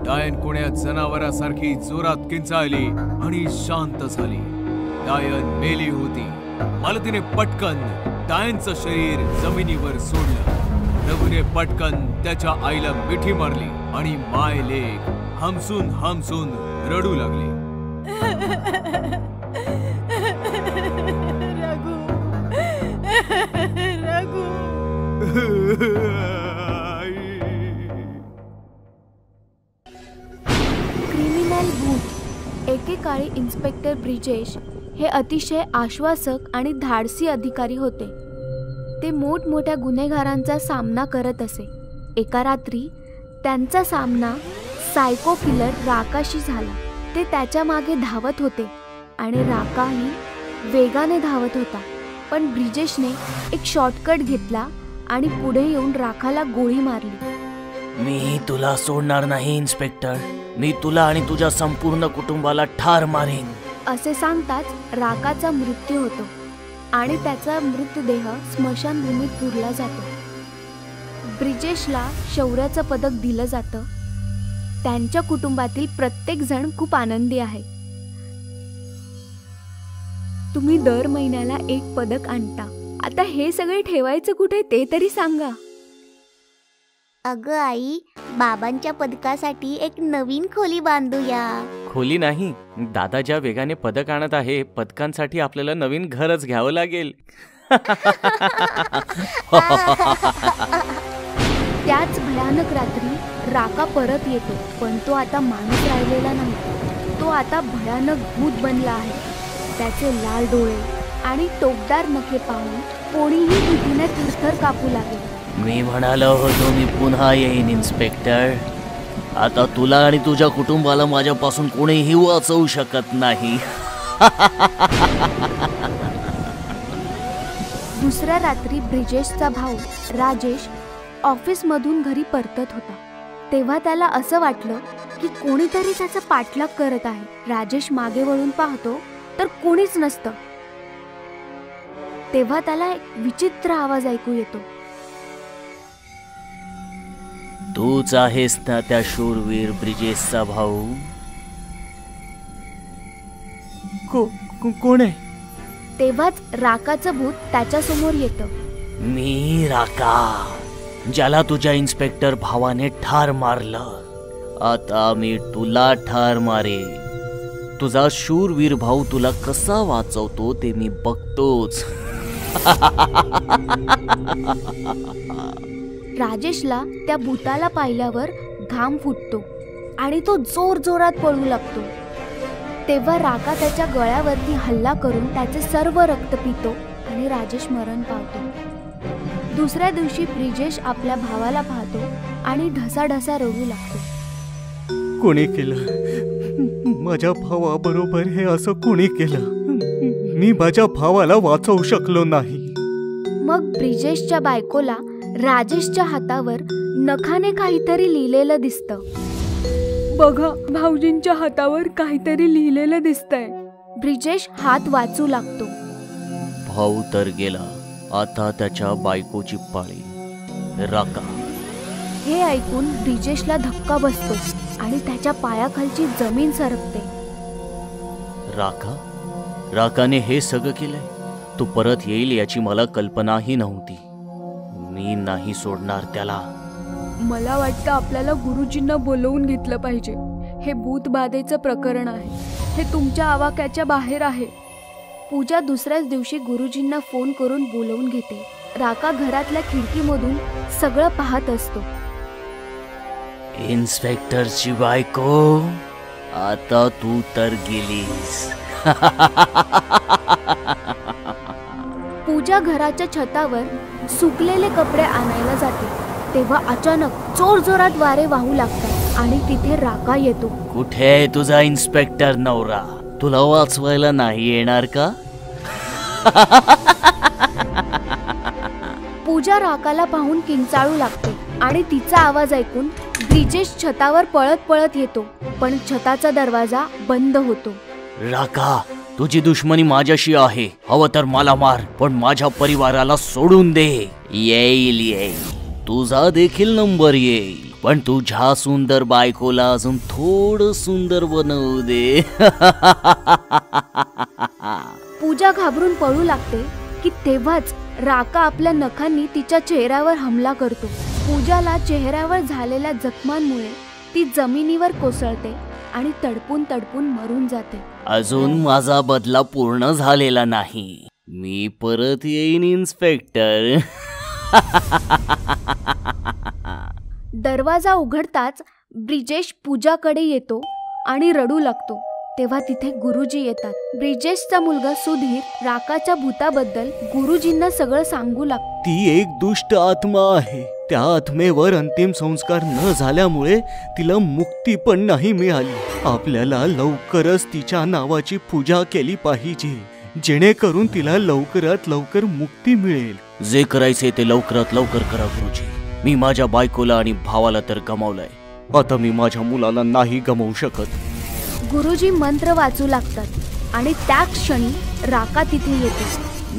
A: डायन कोण्या जनावरासारखी जोरात किंचाळली आणि शांत झाली. डायन मेली होती. मालतीने पटकन डायनचं शरीर जमिनीवर सोडलं. रघुने पटकन त्याच्या आईला मिठी मारली आणि माय लेक हमसून हमसून रडू लागली.
B: रघु, रघु.
E: क्रिमिनल भूत. एकेकाळी इन्स्पेक्टर ब्रिजेश हे अतिशय आश्वासक आणि धाडसी अधिकारी होते. ते मोठमोठ्या गुन्हेगारांचा सामना करत असे. एका रात्री त्यांचा सामना सायको किलर राकाशी झाला. ते त्याच्या मागे धावत होते आणि राकाही वेगाने धावत होता. पण ब्रिजेशने एक शॉर्टकट घेतला आणि पुढे येऊन राकाला गोळी मारली.
F: मी तुला सोडणार नाही इन्स्पेक्टर. मी तुला आणि तुझ्या संपूर्ण कुटुंबाला ठार मारेन.
E: असे सांगताच राकाचा मृत्यू होतो आणि त्याचा मृतदेह स्मशानभूमीत पुरला जातो. ब्रिजेशला शौर्याचं पदक दिलं जातं. त्यांच्या कुटुंबातील प्रत्येक जण खूप आनंदी आहे. तुम्ही दर महिन्याला एक पदक आणता. आता हे सगळे ठेवायचं कुठे ते तरी सांगा.
C: अगं आई, बाबांच्या पदकासाठी एक नवीन खोली बांधूया.
G: खोली नाही, दादा ज्या वेगाने पदक आणत आहे, पदकांसाठी आपल्याला नवीन घरच घ्यावं लागेल.
E: त्याच भयानक रात्री राका परत येतो. पण तो आता माणूस राहिलेला नाही. तो आता भयानक भूत बनला आहे. त्याचे लाल डोळे आणि टोकदार नखे पाहून कोणीही भीतीने थरथर कापू लागेल.
F: मी म्हणालो होतो मी पुन्हा येईन इन्स्पेक्टर. आता तुला आणि तुझ्या कुटुंबाला माझ्यापासून कोणीही वाचवू शकत नाही.
E: दुसऱ्या रात्री ब्रिजेशचा भाऊ राजेश ऑफिसमधून घरी परतत होता. तेव्हा त्याला असं वाटलं की कोणीतरी त्याचा पाठलाग करत आहे. राजेश मागे वळून पाहतो तर कोणीच नसतं. तेव्हा त्याला एक विचित्र आवाज ऐकू येतो.
F: तूच आहेस ना त्या शूरवीर ब्रिजेशचा भाऊ?
G: कोण आहे?
E: तेव्हाच राकाचं भूत त्याच्या समोर येतं.
F: मी राका, ज्याला तुझ्या इन्स्पेक्टर भावाने ठार मारलं. आता मी तुला ठार मारे. तुझा शूरवीर भाऊ तुला कसा वाचवतो ते मी बघतोच.
E: राजेशला त्या भूताला पाहिल्यावर घाम फुटतो आणि तो जोर जोरात पळू लागतो. तेव्हा राका त्याच्या गळ्यावरती हल्ला करून त्याचे सर्व रक्त पितो आणि राजेश मरण पावतो. दुसऱ्या दिवशी ब्रिजेश आपल्या भावाला पाहतो आणि ढसाढसा रडू लागतो.
G: कोणी केलं? माझ्या भावाबरोबर हे असं कोणी केलं? मी माझ्या भावाला वाचवू शकलो नाही.
E: मग ब्रिजेशच्या बायकोला राजेशच्या हातावर नखाने काहीतरी लिहिलेलं दिसतं. बघा, भाऊजींच्या हातावर काहीतरी लिहिलेलं दिसतंय. ब्रिजेश हात वाचू लागतो.
F: भाऊ तर गेला, आता त्याच्या बायकोची पाळी. राका.
E: हे ऐकून ब्रिजेशला धक्का बसतो आणि त्याच्या पायाखालची जमीन सरकते.
F: राका? राकाने हे सगळं केलंय? तू परत येईल याची मला कल्पनाही नव्हती. मी नाही सोडणार त्याला.
E: मला वाटतं आपल्याला गुरुजींना बोलवून घेतलं पाहिजे. हे भूतबाधेचं प्रकरण आहे. हे तुमच्या आवाक्याच्या बाहेर आहे. पूजा दुसऱ्याच दिवशी गुरुजींना फोन करून बोलवून घेते. राका घरातल्या खिडकीमधून सगळं पाहत असतो.
F: इन्स्पेक्टरची बायको, आता तू तर गेलीस.
E: पूजा घराच्या छतावर सुकलेले कपडे आणायला जाते. तेव्हा अचानक जोर जोरात वारे वाहू लागतात आणि तिथे राका येतो.
F: कुठे आहे तुझा इन्स्पेक्टर नवरा? तुला वाचवायला नाही येणार का?
E: पूजा राकाला पाहून किंचाळू लागते आणि तिचा आवाज ऐकून ब्रिजेश छतावर पळत पळत येतो. पण छताचा दरवाजा बंद होतो.
F: राका, तुझी दुश्मनी माझ्याशी आहे. हवं तर मला मार, पण माझ्या परिवाराला सोडून दे. येईल, तुझा देखील नंबर येईल, पण तुझ्या सुंदर बायकोला अजून थोडं सुंदर बनवू दे.
E: पूजा घाबरून पळू लागते की तेव्हाच राका आपल्या नखांनी तिच्या चेहऱ्यावर हमला करतो. पूजाला चेहऱ्यावर झालेल्या जखमांमुळे ती जमिनीवर कोसळते आणि तडपून तडपून मरून जाते.
F: अजून माझा बदला पूर्ण झालेला नाही. मी परत येईन इन्स्पेक्टर.
E: दरवाजा उघडताच ब्रिजेश पूजाकडे येतो आणि रडू लागतो. तेव्हा तिथे गुरुजी येतात. ब्रिजेशचा मुलगा सुधीर राकाच्या भूताबद्दल गुरुजींना सगळं सांगू लागतो.
G: ती एक दुष्ट आत्मा आहे. त्या आत्मेवर अंतिम संस्कार न झाल्यामुळे तिला मुक्ती पण नाही मिळाली. आपल्याला लवकरच तिच्या नावाची पूजा केली पाहिजे, जेणेकरून तिला लवकरात लवकर मुक्ती मिळेल.
F: जे करायचे ते लवकरात लवकर करा गुरुजी. मी माझ्या बायकोला आणि भावाला तर गमावलंय.
G: आता मी माझ्या मुलाला नाही गमावू शकत.
E: गुरुजी मंत्र वाचू लागतात आणि त्या क्षणी राका तिथे येते.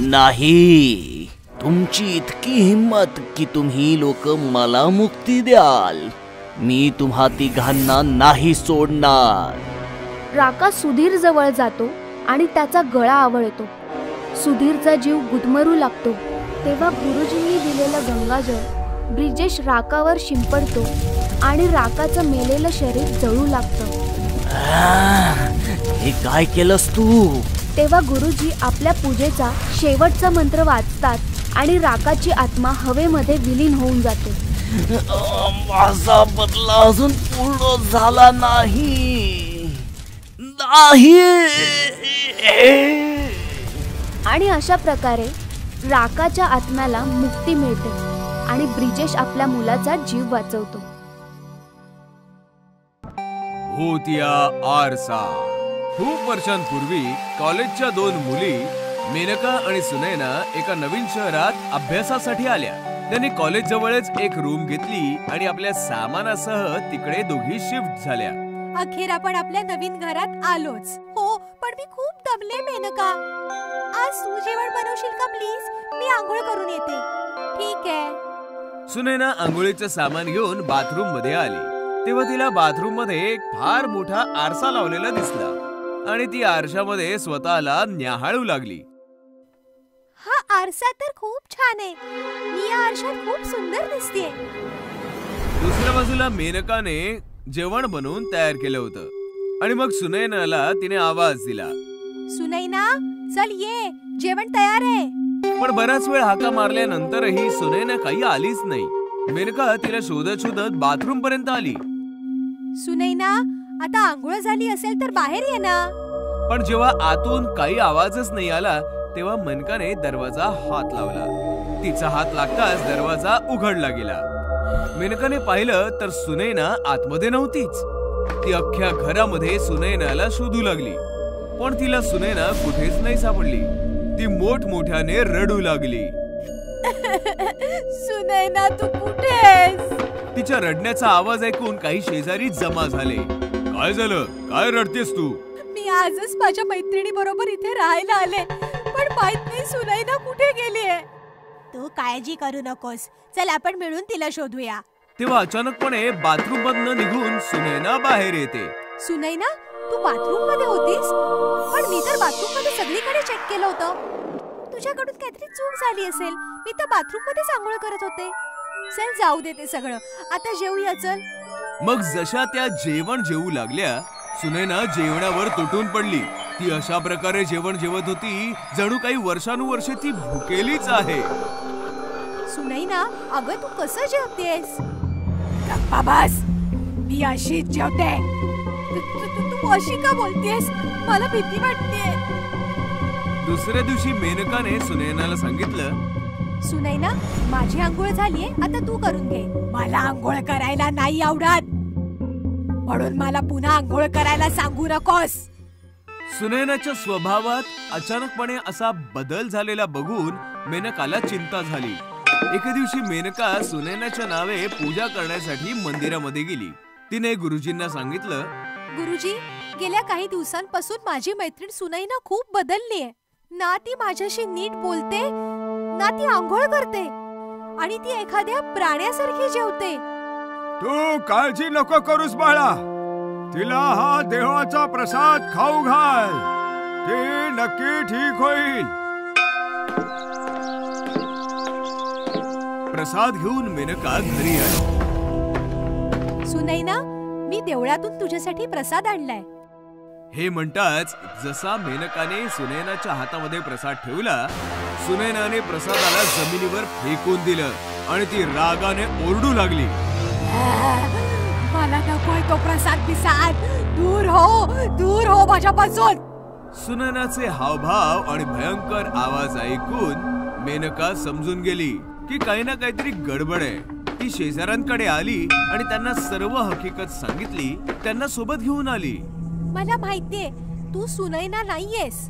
F: नाही, तुमची इतकी हिम्मत की तुम्ही लोक मला मुक्ती द्याल. मी तुम्हा तिघांना नाही सोडणार.
E: राका सुधीर जवळ जातो आणि त्याचा गळा आवळतो. सुधीरचा जीव गुदमरू लागतो. तेव्हा गुरुजींनी दिलेलं गंगाजळ ब्रिजेश राकावर शिंपडतो आणि राकाचं मेलेलं शरीर जळू लागतं.
F: हे काय केलंस तू?
E: तेव्हा गुरुजी आपल्या पूजेचा शेवटचा मंत्र वाचतात आणि राकाची आत्मा हवेमध्ये विलीन होऊन जाते.
F: माझा बदला अजून पूर्ण झाला नाही.
E: आणि अशा प्रकारे राकाच्या आत्म्याला मुक्ती मिळते आणि ब्रिजेश आपल्या मुलाचा जीव वाचवतो.
A: भूतिया आरसा. खूप वर्षांपूर्वी कॉलेजच्या 2 मुली मेनका आणि सुनैना एका नवीन शहरात अभ्यासासाठी आल्या. त्यांनी कॉलेज जवळच एक रूम घेतली आणि आपल्या सामानासह तिकडे दोघी शिफ्ट झाल्या.
B: अखेर आपण आपल्या नवीन घरात आलोच.
C: हो, पण मी खूप दमले मेनका. आज तू जेवण बनवशील का प्लीज? मी आंघोळ करून येते.
B: ठीक आहे.
A: सुनैना आंघोळीचं सामान घेऊन बाथरूम मध्ये आली. तेव्हा तिला बाथरूम मध्ये एक फार मोठा आरसा लावलेला दिसला आणि ती आरशामध्ये स्वतःला न्याहाळू लागली.
C: हा आरसा तर खूप छान आहे. मी या आरशात खूप सुंदर दिसतेय.
A: दुसऱ्या बाजूला मेनकाने जेवण बनवून तयार केलं होतं आणि मग सुनैनाला तिने आवाज दिला.
B: सुनैना, चल ये, जेवण तयार आहे.
A: पण बराच वेळ हाका मारल्यानंतरही सुनैना काही आलीच नाही. मेनका तिला शोधत शोधत बाथरूम पर्यंत आली.
B: सुनैना, आता आंघोळ झाली असेल तर बाहेर ये ना.
A: पण जेव्हा आतून काही आवाजच नाही आला तेव्हा मेनकाने दरवाजा हात लावला. तिचा हात लागताच दरवाजा उघडला गेला. मेनकाने पाहिलं तर सुनैना आतमध्ये नव्हतीच. ती अख्ख्या घरामध्ये सुनैनाला शोधू लागली, पण तिला सुनैना कुठेच नाही सापडली. ती मोठमोठ्याने रडू लागली.
B: सुनैना, तू कुठे आहेस?
A: तिच्या रडण्याचा आवाज ऐकून काही शेजारी जमा झाले. काय झालं? काय रडतेस तू?
B: मी आजच माझ्या मैत्रिणी बरोबर इथे राहायला आले, पण माहित नाही सुनैना कुठे गेलीये.
C: तू काळजी करू नकोस. चल आपण मिळून तिला शोधूया.
A: तेव्हा अचानकपणे बाथरूम मधनं निघून सुनैना बाहेर येते.
B: सुनैना, तू बाथरूम मध्ये होतीस? पण मी तर बाथरूम मध्ये सगळीकडे चेक केलं होतं.
C: तुझ्याकडून काहीतरी चूक झाली असेल. मी तर बाथरूम मध्येच आंघोळ करत होते.
B: चल जाऊ दे ते सगळं, आता जेवूया चल.
A: मग जशा त्या जेवण जेवू लागल्या सुनैना जेवणावर तुटून पडली. ती अशा प्रकारे जेवण जेवत होती जणू काही वर्षानुवर्षे ती भुकेलीच आहे.
B: सुनैना, अगं तू कसं जेवतेस? गप्पा बस, मी अशीच जेवते. तू अशी का बोलतेस? मला भीती वाटतेय.
A: दुसऱ्या दिवशी मेनकाने सुनैनाला सांगितलं,
B: सुनैना, माझी आंघोळ झालीये, आता तू करून घे. मला आंघोळ करायला नाही आवडत, म्हणून मला पुन्हा आंघोळ करायला सांगू नकोस.
A: सुनैनाच्या स्वभावात अचानकपणे असा बदल झालेला बघून मेनकाला चिंता झाली. एके दिवशी मेनका सुनैनाच्या नावे पूजा करण्यासाठी मंदिरामध्ये गेली. तिने गुरुजींना सांगितलं,
B: गुरुजी, गेल्या काही दिवसांपासून माझी मैत्रीण सुनैना खूप बदललीये. ना ती माझ्याशी नीट बोलते, ना ती आंघोळ करते, आणि ती एखाद्या प्राण्यासारखी जेवते.
H: तू काळजी नको करूस बाळा. तिला हा देवाचा प्रसाद खाऊ घाल. ती नक्की ठीक होईल.
A: प्रसाद घेऊन मेनका घरी आली.
B: सुनैना, मी देवळातून तुझ्यासाठी प्रसाद आणलाय.
A: हे म्हणताच जसा मेनकाने सुनैनाच्या हातामध्ये प्रसाद ठेवला, सुनैनाने प्रसादाला जमिनीवर फेकून दिलं आणि ती रागाने ओरडू लागली.
B: मला नकोय तो प्रसाद पिसाद. दूर हो माझ्यापासून.
A: सुनैनाचे हावभाव आणि भयंकर आवाज ऐकून मेनका समजून गेली की काही ना काहीतरी गडबड आहे. ती शेजाऱ्यांकडे आली आणि त्यांना सर्व हकीकत सांगितली. त्यांना सोबत घेऊन आली.
B: मला माहितीये तू सुनैना नाहीयेस.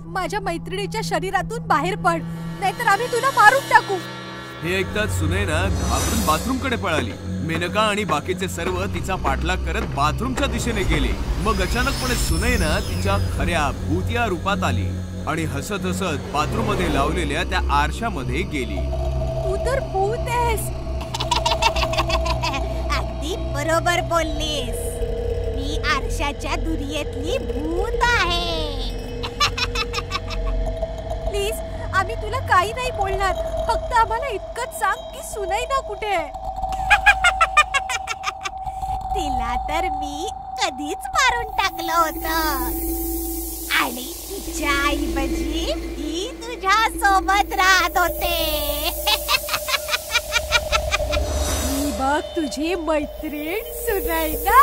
B: माझ्या मैत्रिणीच्या शरीरातून बाहेर पड, नाहीतर आम्ही तुला मारून टाकू.
A: हे ऐकताच सुनैना घाबरून बाथरूम कडे पळाली. मेनका आणि बाकीचे सर्व तिचा पाठलाग करत बाथरूमच्या दिशेने गेले. मग अचानकपणे सुनैना तिच्या खऱ्या भूतिया रूपात आली आणि हसत हसत बाथरूम मध्ये लावलेल्या त्या आरशामध्ये गेली.
B: तू तर भूत आहेस.
C: अगदी बरोबर बोललीस. मी आरशाच्या दुनियेतली भूत आहे.
B: प्लीज, आम्ही तुला काही नाही बोलणार. फक्त आम्हाला इतकंच सांग की सुनैना कुठे आहे.
C: तिला तर मी कधीच मारून टाकलं होतं आणि तिच्या ऐवजी ती तुझ्या सोबत राहत होते.
B: ही बघ तुझी मैत्रीण सुनैना.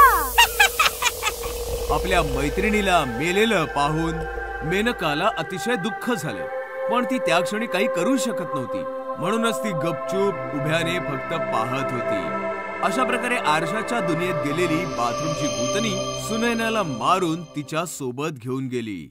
A: आपल्या मैत्रिणीला मेलेलं पाहून मेनकाला अतिशय दुःख झालं, पण ती त्या क्षणी काही करू शकत नव्हती. म्हणूनच ती गपचूप उभ्याने फक्त पाहत होती. अशा प्रकारे आरशाच्या दुनियेत गेलेली बाथरूमची भूतनी सुनैनाला मारून तिच्या सोबत घेऊन गेली.